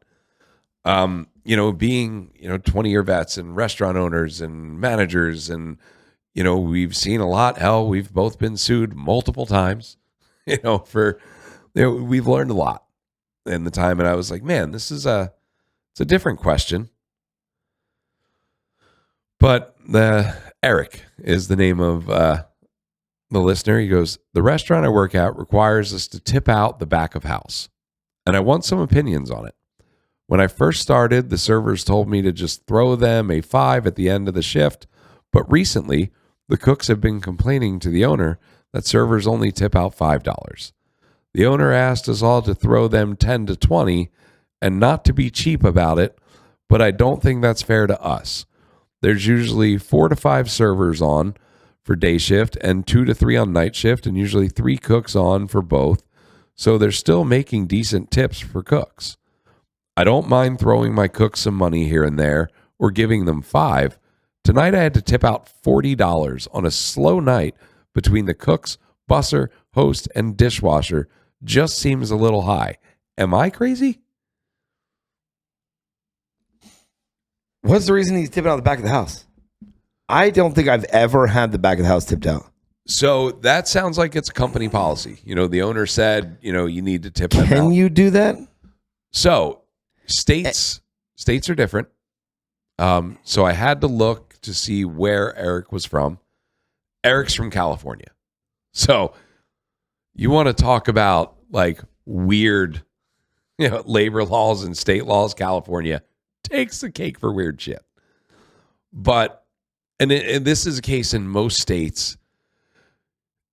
Being 20-year vets and restaurant owners and managers, and we've seen a lot. Hell, we've both been sued multiple times. We've learned a lot in the time, and I was like, man, it's a different question. But Eric is the name of the listener. He goes, the restaurant I work at requires us to tip out the back of house, and I want some opinions on it. When I first started, the servers told me to just throw them a 5 at the end of the shift, but recently the cooks have been complaining to the owner that servers only tip out $5. The owner asked us all to throw them 10 to 20 and not to be cheap about it, but I don't think that's fair to us. There's usually 4 to 5 servers on for day shift and 2 to 3 on night shift, and usually 3 cooks on for both. So they're still making decent tips for cooks. I don't mind throwing my cooks some money here and there or giving them 5. Tonight I had to tip out $40 on a slow night between the cooks, busser, host, and dishwasher. Just seems a little high. Am I crazy? What's the reason he's tipping out the back of the house? I don't think I've ever had the back of the house tipped out. So that sounds like it's a company policy. The owner said, you need to tip them out. Can you do that? So states are different. So I had to look to see where Eric was from. Eric's from California. So you want to talk about like weird, labor laws and state laws, California takes the cake for weird shit. But, and this is a case in most states.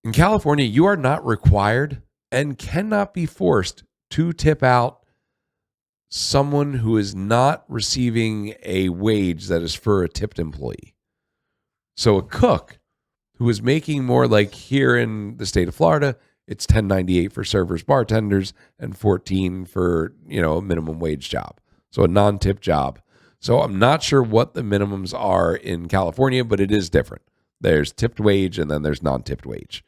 In California, you are not required and cannot be forced to tip out someone who is not receiving a wage that is for a tipped employee. So a cook who is making more, like here in the state of Florida, it's $10.98 for servers, bartenders, and $14 for, a minimum wage job. So a non-tip job. So I'm not sure what the minimums are in California, but it is different. There's tipped wage and then there's non-tipped wage.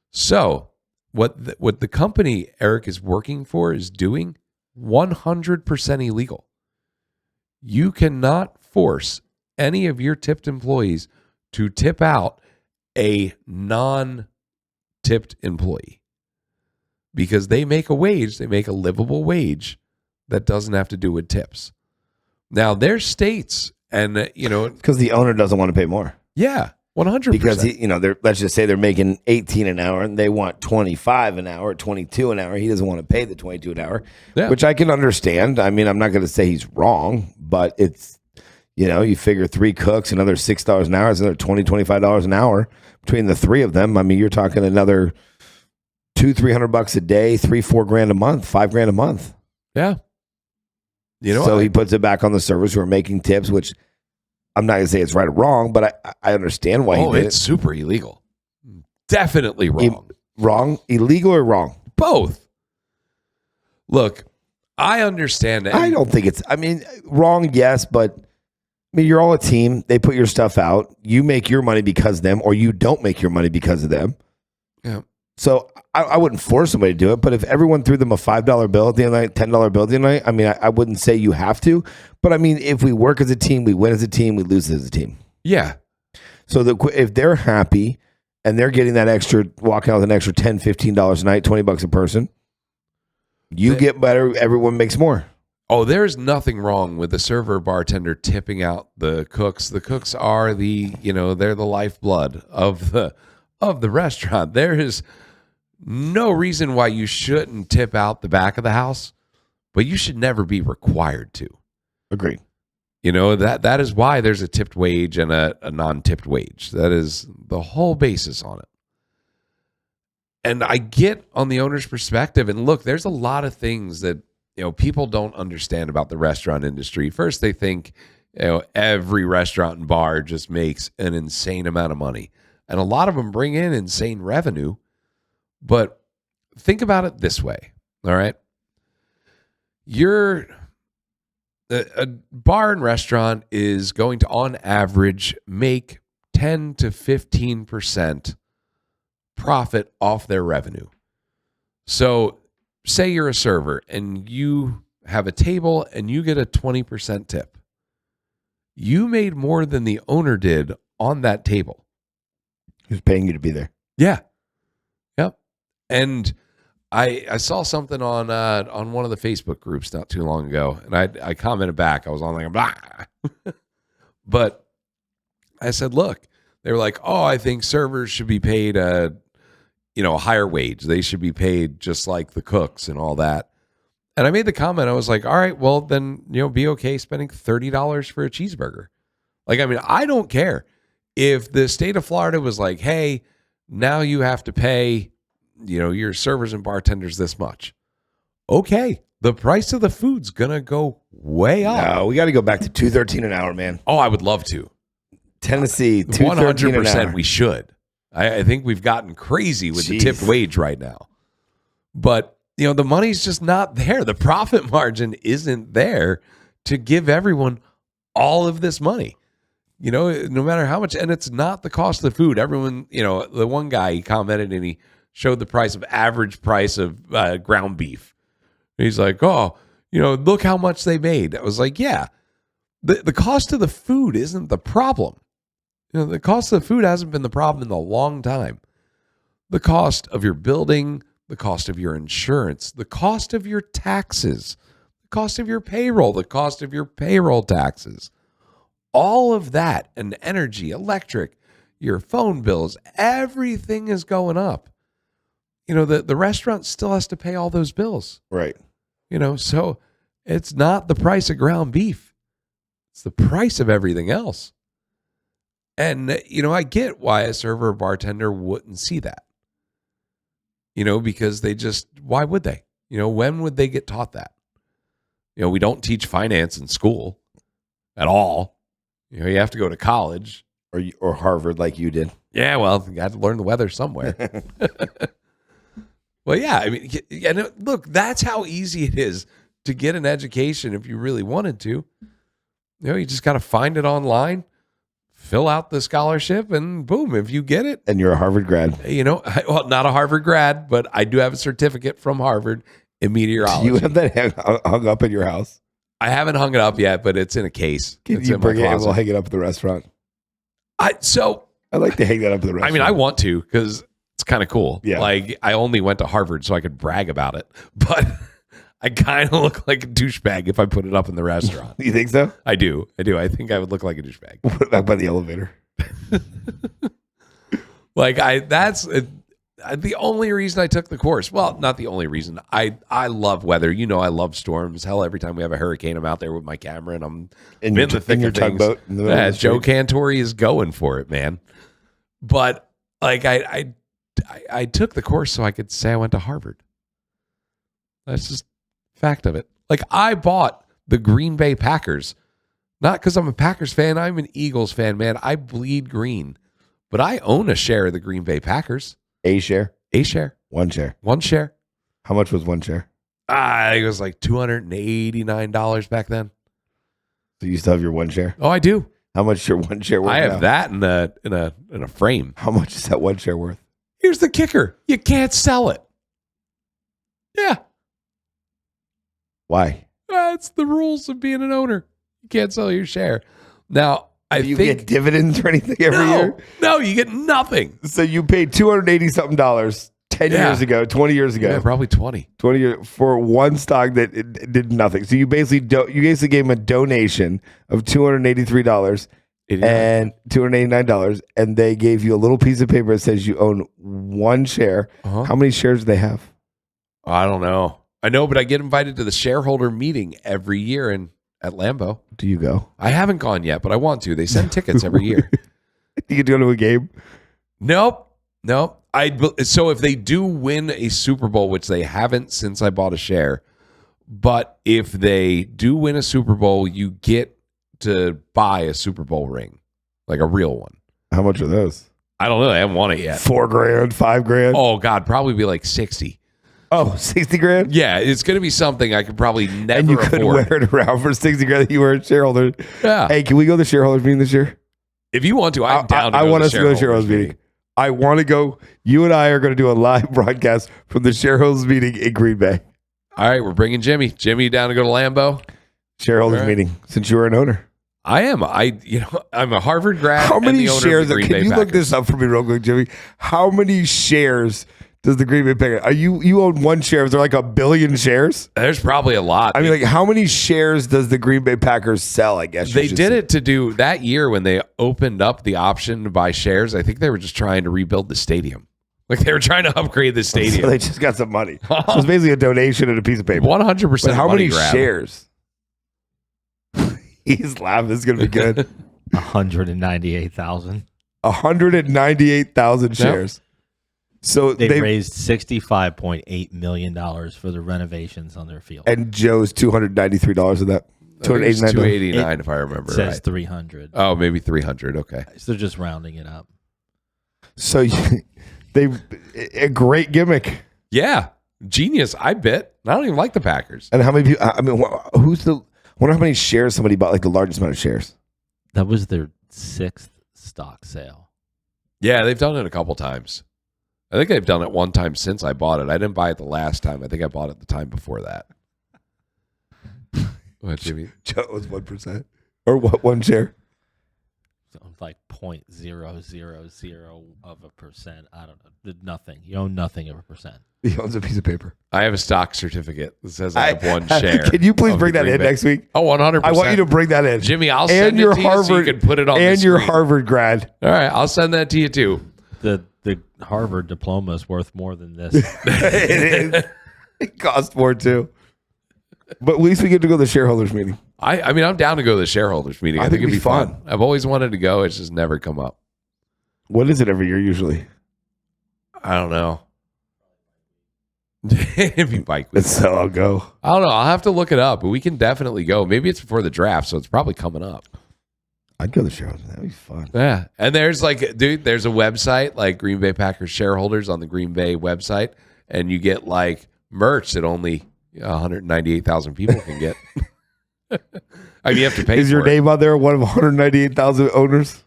So what the company Eric is working for is doing 100% illegal. You cannot force any of your tipped employees to tip out a non-tipped employee because they make a wage, they make a livable wage that doesn't have to do with tips. Now, there's states and, because the owner doesn't want to pay more. Yeah, 100%. Because, let's just say they're making 18 an hour and they want 25 an hour, 22 an hour. He doesn't want to pay the 22 an hour, which I can understand. I mean, I'm not going to say he's wrong, but it's, you figure 3 cooks, another $6 an hour, is another $20, $25 an hour between the 3 of them. I mean, you're talking another $200-$300 a day, $3-4 grand a month, $5 grand a month. Yeah. So he puts it back on the servers who are making tips, which I'm not going to say it's right or wrong, but I understand why he did it. It's super illegal. Definitely wrong. Wrong? Illegal or wrong? Both. Look, I understand that. I don't think wrong, yes, but you're all a team. They put your stuff out. You make your money because of them, or you don't make your money because of them. Yeah. So I wouldn't force somebody to do it, but if everyone threw them a $5 bill at the end of the night, $10 bill at the end of the night, I wouldn't say you have to. But if we work as a team, we win as a team, we lose as a team. Yeah. So if they're happy and they're getting that extra, walking out with an extra $10, $15 a night, $20 a person, get better, everyone makes more. Oh, there's nothing wrong with the server bartender tipping out the cooks. The cooks are they're the lifeblood of the restaurant. There is no reason why you shouldn't tip out the back of the house, but you should never be required to. Agreed. That is why there's a tipped wage and a non-tipped wage. That is the whole basis on it. And I get on the owner's perspective. And look, there's a lot of things that people don't understand about the restaurant industry. First, they think every restaurant and bar just makes an insane amount of money. And a lot of them bring in insane revenue. But think about it this way, all right? A bar and restaurant is going to, on average, make 10 to 15% profit off their revenue. So say you're a server and you have a table and you get a 20% tip. You made more than the owner did on that table. Who's paying you to be there? Yeah. Yep. And I saw something on one of the Facebook groups not too long ago, and I commented back. I was on like, blah. But I said, look, They were like, oh, I think servers should be paid a higher wage. They should be paid just like the cooks and all that. And I made the comment, I was like, all right, well then, be okay spending $30 for a cheeseburger. Like, I mean, I don't care if the state of Florida was like, hey, now you have to pay, your servers and bartenders this much. Okay. The price of the food's going to go way up. No, we got to go back to $2.13 an hour, man. Oh, I would love to. Tennessee, $2.13 an hour. 100% we should. I think we've gotten crazy with the tipped wage right now. But, the money's just not there. The profit margin isn't there to give everyone all of this money. No matter how much, and it's not the cost of the food. Everyone, the one guy, he commented and he showed the average price of ground beef. He's like, oh, look how much they made. I was like, yeah, the cost of the food isn't the problem. The cost of the food hasn't been the problem in a long time. The cost of your building, the cost of your insurance, the cost of your taxes, the cost of your payroll, the cost of your payroll taxes, all of that, and energy, electric, your phone bills, everything is going up. The restaurant still has to pay all those bills. Right. So it's not the price of ground beef. It's the price of everything else. And, I get why a server or bartender wouldn't see that. Because why would they? When would they get taught that? We don't teach finance in school at all. You have to go to college. Or Harvard like you did. Yeah, well, you got to learn the weather somewhere. Well, yeah, I mean, look, that's how easy it is to get an education if you really wanted to. You just got to find it online, fill out the scholarship, and boom, if you get it. And you're a Harvard grad. Well, not a Harvard grad, but I do have a certificate from Harvard in meteorology. Do you have that hung up at your house? I haven't hung it up yet, but it's in a case. Can you bring it and we'll hang it up at the restaurant? I'd like to hang that up at the restaurant. I mean, I want to because it's kind of cool. Yeah. Like, I only went to Harvard so I could brag about it, but I kind of look like a douchebag if I put it up in the restaurant. You think so? I do. I think I would look like a douchebag. Put it back by the elevator. That's the only reason I took the course. Well, not the only reason. I love weather. I love storms. Hell, every time we have a hurricane, I'm out there with my camera and I'm in the thick of things. Tugboat in the middle of the street. Joe Cantori is going for it, man. But I took the course so I could say I went to Harvard. That's just fact of it. I bought the Green Bay Packers, not because I'm a Packers fan. I'm an Eagles fan, man. I bleed green, but I own a share of the Green Bay Packers. A share? A share. One share. One share. How much was one share? I think it was like $289 back then. So you still have your one share? Oh, I do. How much is your one share worth? I have that in a frame. How much is that one share worth? Here's the kicker. You can't sell it. Yeah. Why? That's the rules of being an owner. You can't sell your share. Now, Do you get dividends or anything every year? No, you get nothing. So you paid $280 something 10 years ago, 20 years ago. Yeah, probably 20 years for one stock that it did nothing. So you basically gave him a donation of $283 and $289, and they gave you a little piece of paper that says you own one share. Uh-huh. How many shares do they have? I don't know. I know, but I get invited to the shareholder meeting every year at Lambeau. Do you go? I haven't gone yet, but I want to. They send tickets every year. You can go to a game? Nope. So if they do win a Super Bowl, which they haven't since I bought a share, but if they do win a Super Bowl, you get to buy a Super Bowl ring, like a real one. How much are those? I don't know. I haven't won it yet. $4,000, $5,000? Oh, God, probably be like 60. Oh, 60 grand? Yeah, it's going to be something I could probably never And you afford. could wear it around for 60 grand that you were a shareholder. Yeah. Hey, can we go to the shareholders meeting this year? If you want to, I'm down to go I want to us to go to the shareholders meeting. I want to go. You and I are going to do a live broadcast from the shareholders meeting in Green Bay. All right, we're bringing Jimmy. Jimmy down to go to Lambeau. Shareholders meeting, since you were an owner. I am. I'm a Harvard grad. How many and the owner shares? of the Green Can Bay you Packers. look this up for me real quick, Jimmy? How many shares does the Green Bay Packers? Are you own one share? Is there like 1 billion shares? There's probably a lot. I mean, like how many shares does the Green Bay Packers sell? I guess they did it to do that year when they opened up the option to buy shares. I think they were just trying to rebuild the stadium. Like they were trying to upgrade the stadium. So they just got some money. So it's basically a donation and a piece of paper. 100%. But how many grab. shares? He's laughing. This is gonna be good. 198,000. 198,000 shares. So they raised $65.8 million for the renovations on their field. And Joe's $293 of that. $289 if I remember. It says right. 300. Oh, maybe 300. Okay. So they're just rounding it up. So a great gimmick. Yeah, genius. I bet. I don't even like the Packers. And how many people? I mean, I wonder how many shares somebody bought. Like the largest amount of shares. That was their 6th stock sale. Yeah, they've done it a couple times. I think they've done it one time since I bought it. I didn't buy it the last time. I think I bought it the time before that. What, Jimmy? Joe was 1% or what? One share. So like 0.000 of a percent. I don't know. Nothing. You own nothing of a percent. He owns a piece of paper. I have a stock certificate that says I have one share. Can you please bring the that in next week? Oh, 100%. I want you to bring that in. Jimmy, I'll send it to you so you can put it on and the your screen. Harvard grad. All right, I'll send that to you too. The Harvard diploma is worth more than this. It is. It costs more too. But at least we get to go to the shareholders meeting. I mean, I'm down to go to the shareholders meeting. I think it'd be fun. fun. I've always wanted to go. It's just never come up. What is it every year usually? I don't know. It'd be bike week. So I'll go. I don't know. I'll have to look it up, but we can definitely go. Maybe it's before the draft, so it's probably coming up. I'd go to the shareholders. That'd be fun. Yeah. And there's like, dude, there's a website like Green Bay Packers shareholders on the Green Bay website, and you get like merch that only 198,000 people can get. I mean, you have to pay. Is your name on there one of 198,000 owners?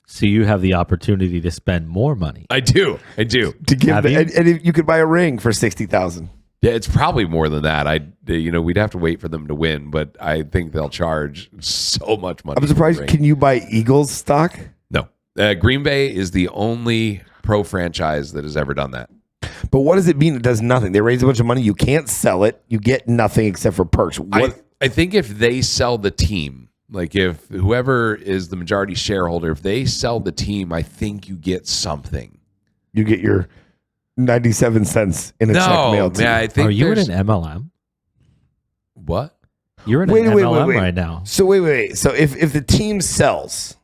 So you have the opportunity to spend more money. I do. To give, and you could buy a ring for 60,000. Yeah, it's probably more than that. We'd have to wait for them to win, but I think they'll charge so much money. I'm surprised. Can you buy Eagles stock? No. Green Bay is the only pro franchise that has ever done that. But what does it mean? It does nothing. They raise a bunch of money. You can't sell it. You get nothing except for perks. I think if they sell the team, like if whoever is the majority shareholder, if they sell the team, I think you get something. You get your 97 cents in a check mailed to you. I think Are you in an MLM? What? You're in an MLM right now. So wait. So if the team sells,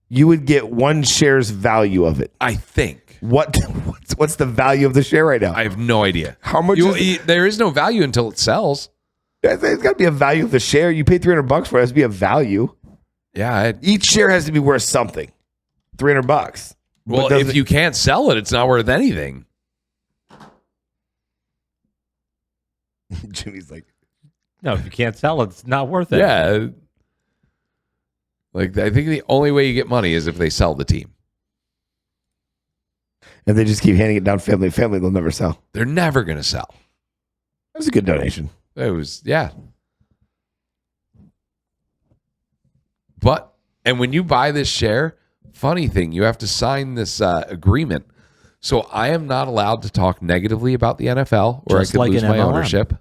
you would get one share's value of it. I think. What's the value of the share right now? I have no idea. How much? There is no value until it sells. It's got to be a value of the share. You pay $300 for it. It has to be a value. Yeah. Each share has to be worth something. $300. Well, if you can't sell it, it's not worth anything. Jimmy's like, no, if you can't sell it, it's not worth it. Yeah. Like, I think the only way you get money is if they sell the team. And they just keep handing it down family to family. They'll never sell. They're never going to sell. That was a good donation. It was, yeah. But, and when you buy this share, funny thing, you have to sign this agreement. So I am not allowed to talk negatively about the NFL, or Just I could like lose an my MLM. ownership.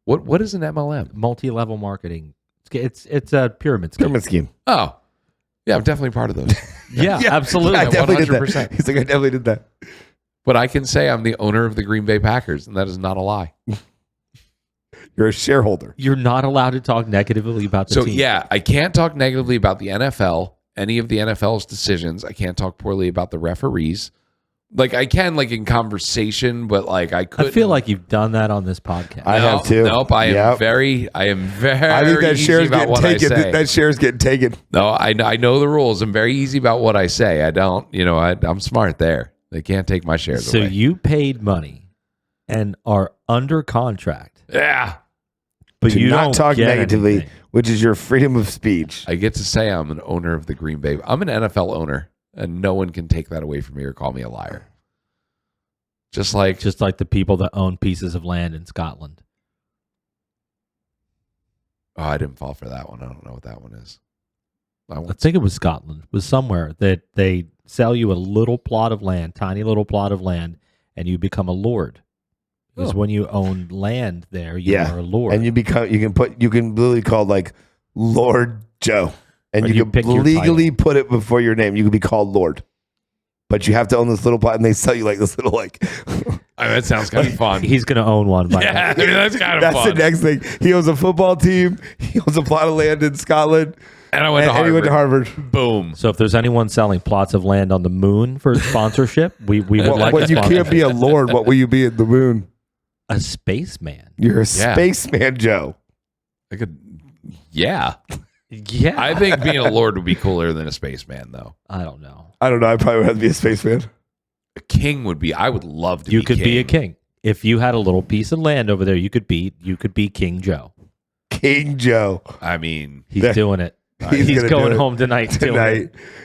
What is an MLM? Multi-level marketing. It's a pyramid scheme. Pyramid scheme. Oh, yeah, I'm definitely part of those. Yeah, absolutely. I definitely did 100%. that. He's like, I definitely did that. But I can say I'm the owner of the Green Bay Packers, and that is not a lie. You're a shareholder. You're not allowed to talk negatively about the team. So, yeah, I can't talk negatively about the NFL, any of the NFL's decisions. I can't talk poorly about the referees. Like, I can, like, in conversation, but, like, I couldn't. I feel like you've done that on this podcast. I have too. Nope, I am very I think that easy share's about getting what I taken. say. That share's getting taken. No, I know the rules. I'm very easy about what I say. I don't, I'm smart there. They can't take my shares So away. you paid money and are under contract, Yeah. but To you not don't talk get negatively, anything. which is your freedom of speech. I get to say I'm an owner of the Green Bay. I'm an NFL owner, and no one can take that away from me or call me a liar. Just like the people that own pieces of land in Scotland. oh, I didn't fall for that one. I don't know what that one is. I think it was Scotland. It was somewhere that they sell you a little plot of land, tiny little plot of land, and you become a lord. Because when you own land there, you are a lord. And you can literally call like Lord Joe. And Or you pick can your legally title. put it before your name. You can be called Lord. But you have to own this little plot, and they sell you like this little like. That sounds kind of fun. He's going to own one. By now. Yeah, I mean, that's kind of That's fun. the next thing. He owns a football team. He owns a plot of land in Scotland. And I went to Harvard. And he went to Harvard. Boom. So if there's anyone selling plots of land on the moon for sponsorship, we would like When a you can't sponsorship. be a lord, what will you be at the moon? A spaceman. You're a spaceman, Joe. I could, yeah. Yeah. I think being a lord would be cooler than a spaceman, though. I don't know. I don't know. I probably would have to be a spaceman. A king would be. I would love to. You could be a king. If you had a little piece of land over there, you could be King Joe. King Joe. I mean, He's doing it. He's going home tonight.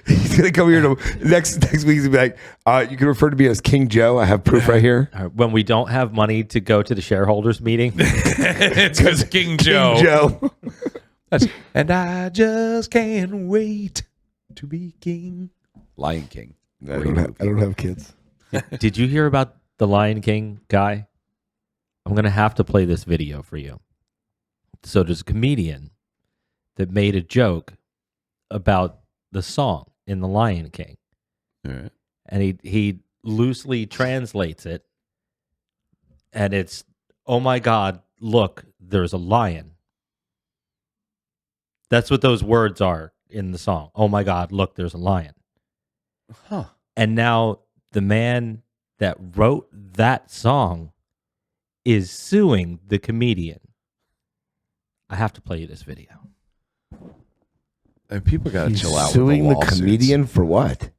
He's gonna come here next week. He's gonna be like, you can refer to me as King Joe. I have proof right here. When we don't have money to go to the shareholders meeting, it's because King Joe. King Joe. And I just can't wait to be king. Lion King. I don't have kids. Did you hear about the Lion King guy? I'm going to have to play this video for you. So there's a comedian that made a joke about the song in the Lion King. All right. And he loosely translates it. And it's, oh my God, look, there's a lion. That's what those words are in the song. Oh my God, look, there's a lion. Huh. And now the man that wrote that song is suing the comedian. I have to play you this video. And people got to chill out. Suing with the comedian for what?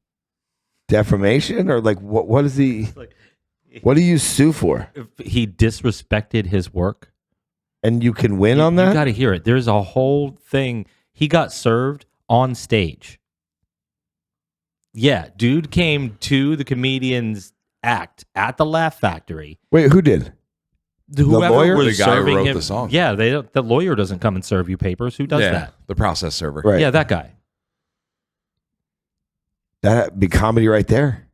Defamation or like what? What is he? What do you sue for? He disrespected his work. And you can win on that? You got to hear it. There's a whole thing. He got served on stage. Yeah, dude came to the comedian's act at the Laugh Factory. Wait, who did? Whoever lawyer? was The guy who serving wrote him, the song. Yeah, the lawyer doesn't come and serve you papers. Who does that? The process server. Right. Yeah, that guy. That'd be comedy right there.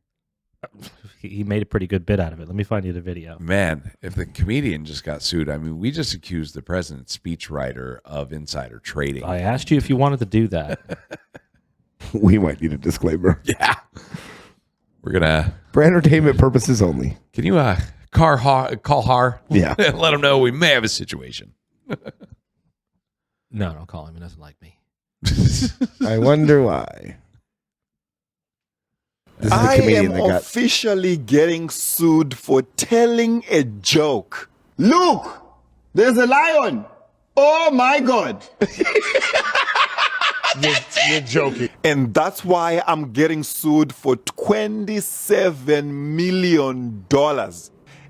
He made a pretty good bit out of it. Let me find you the video. Man, if the comedian just got sued, I mean, we just accused the president's speechwriter of insider trading. I asked you if you wanted to do that. We might need a disclaimer. Yeah. We're going to... For entertainment purposes only. Can you call Har? Yeah. And let him know we may have a situation. No, don't call him. He doesn't like me. I wonder why. This is the I comedian am that got... officially getting sued for telling a joke. Look, there's a lion. Oh my God. You're joking. And that's why I'm getting sued for $27 million.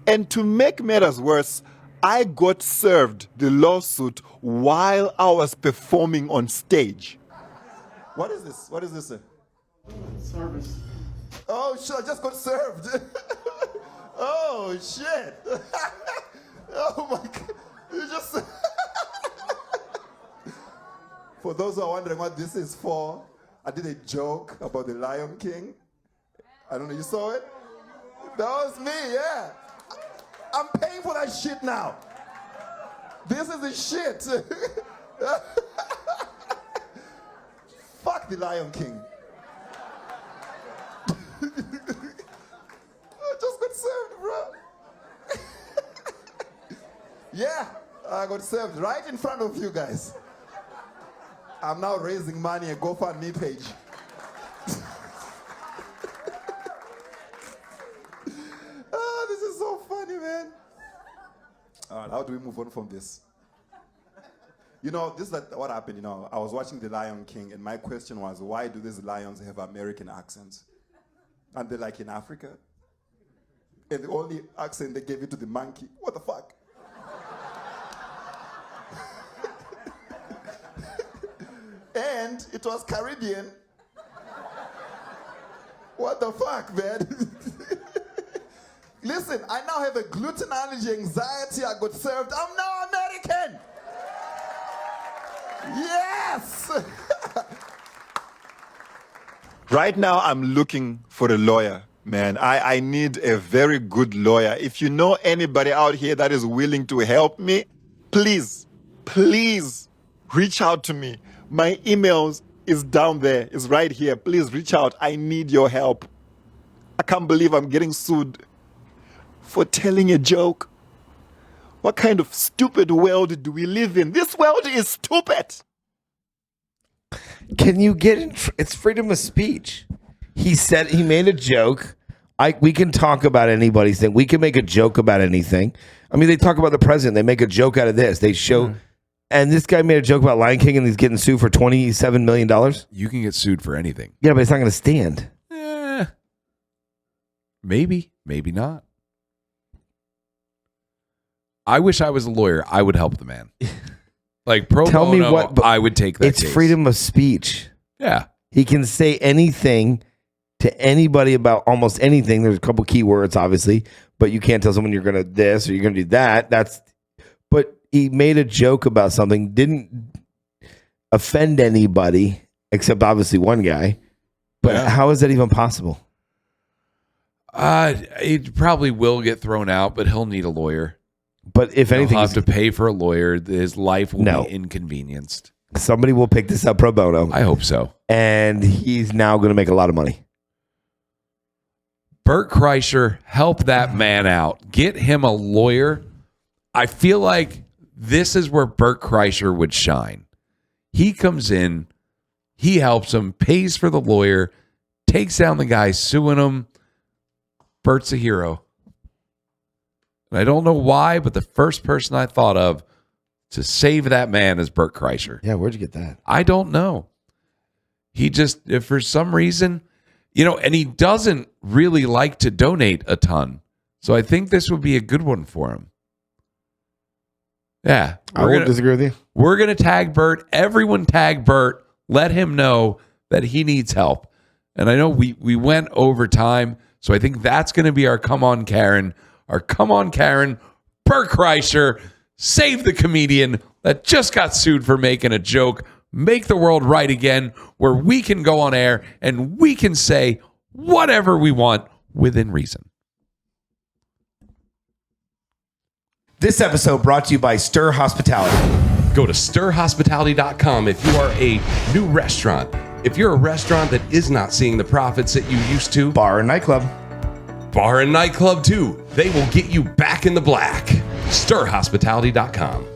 And to make matters worse, I got served the lawsuit while I was performing on stage. What is this? What is this? Service. Oh, shit, I just got served. Oh, shit. Oh, my God. You just... For those who are wondering what this is for, I did a joke about the Lion King. I don't know, you saw it? That was me, yeah. I'm paying for that shit now. This is the shit. Fuck the Lion King. I just got served, bro. Yeah, I got served right in front of you guys. I'm now raising money a GoFundMe page. Oh, this is so funny, man. All right, how do we move on from this? You know, this is what happened. You know, I was watching The Lion King, and my question was, why do these lions have American accents? And they're like in Africa. And the only accent they gave it to the monkey. What the fuck? And it was Caribbean. What the fuck, man? Listen, I now have a gluten allergy, anxiety. I got served. I'm now American. Yes. Right now, I'm looking for a lawyer Man, I need a very good lawyer. If you know anybody out here that is willing to help me, please reach out to me. My emails is down there. It's right here. Please reach out. I need your help. I can't believe I'm getting sued for telling a joke. What kind of stupid world do we live in? This world is stupid. Can you it's freedom of speech. He said he made a joke. We can talk about anybody's thing. We can make a joke about anything. I mean, they talk about the president. They make a joke out of this. They show, and this guy made a joke about Lion King, and he's getting sued for $27 million. You can get sued for anything. Yeah, but it's not going to stand. Maybe not. I wish I was a lawyer. I would help the man. Like pro Tell bono, me what I would take that. It's case. freedom of speech. Yeah, he can say anything to anybody about almost anything. There's a couple key words, obviously, but you can't tell someone you're gonna this or you're gonna do that. But he made a joke about something, didn't offend anybody except obviously one guy. But how is that even possible? It probably will get thrown out, but he'll need a lawyer. But if anything, he'll have to pay for a lawyer. His life will be inconvenienced. Somebody will pick this up pro bono. I hope so. And he's now going to make a lot of money. Bert Kreischer, help that man out. Get him a lawyer. I feel like this is where Bert Kreischer would shine. He comes in, he helps him, pays for the lawyer, takes down the guy suing him. Bert's a hero. And I don't know why, but the first person I thought of to save that man is Bert Kreischer. Yeah, where'd you get that? I don't know. He just, if for some reason, and he doesn't really like to donate a ton. So I think this would be a good one for him. Yeah. I won't disagree with you. We're going to tag Bert. Everyone tag Bert. Let him know that he needs help. And I know we went over time, so I think that's going to be our Come On Karen. Our Come On Karen, Bert Kreischer, save the comedian that just got sued for making a joke. Make the world right again, where we can go on air and we can say whatever we want within reason. This episode brought to you by Stir Hospitality. Go to stirhospitality.com if you are a new restaurant. If you're a restaurant that is not seeing the profits that you used to. Bar and nightclub. Bar and nightclub too. They will get you back in the black. Stirhospitality.com.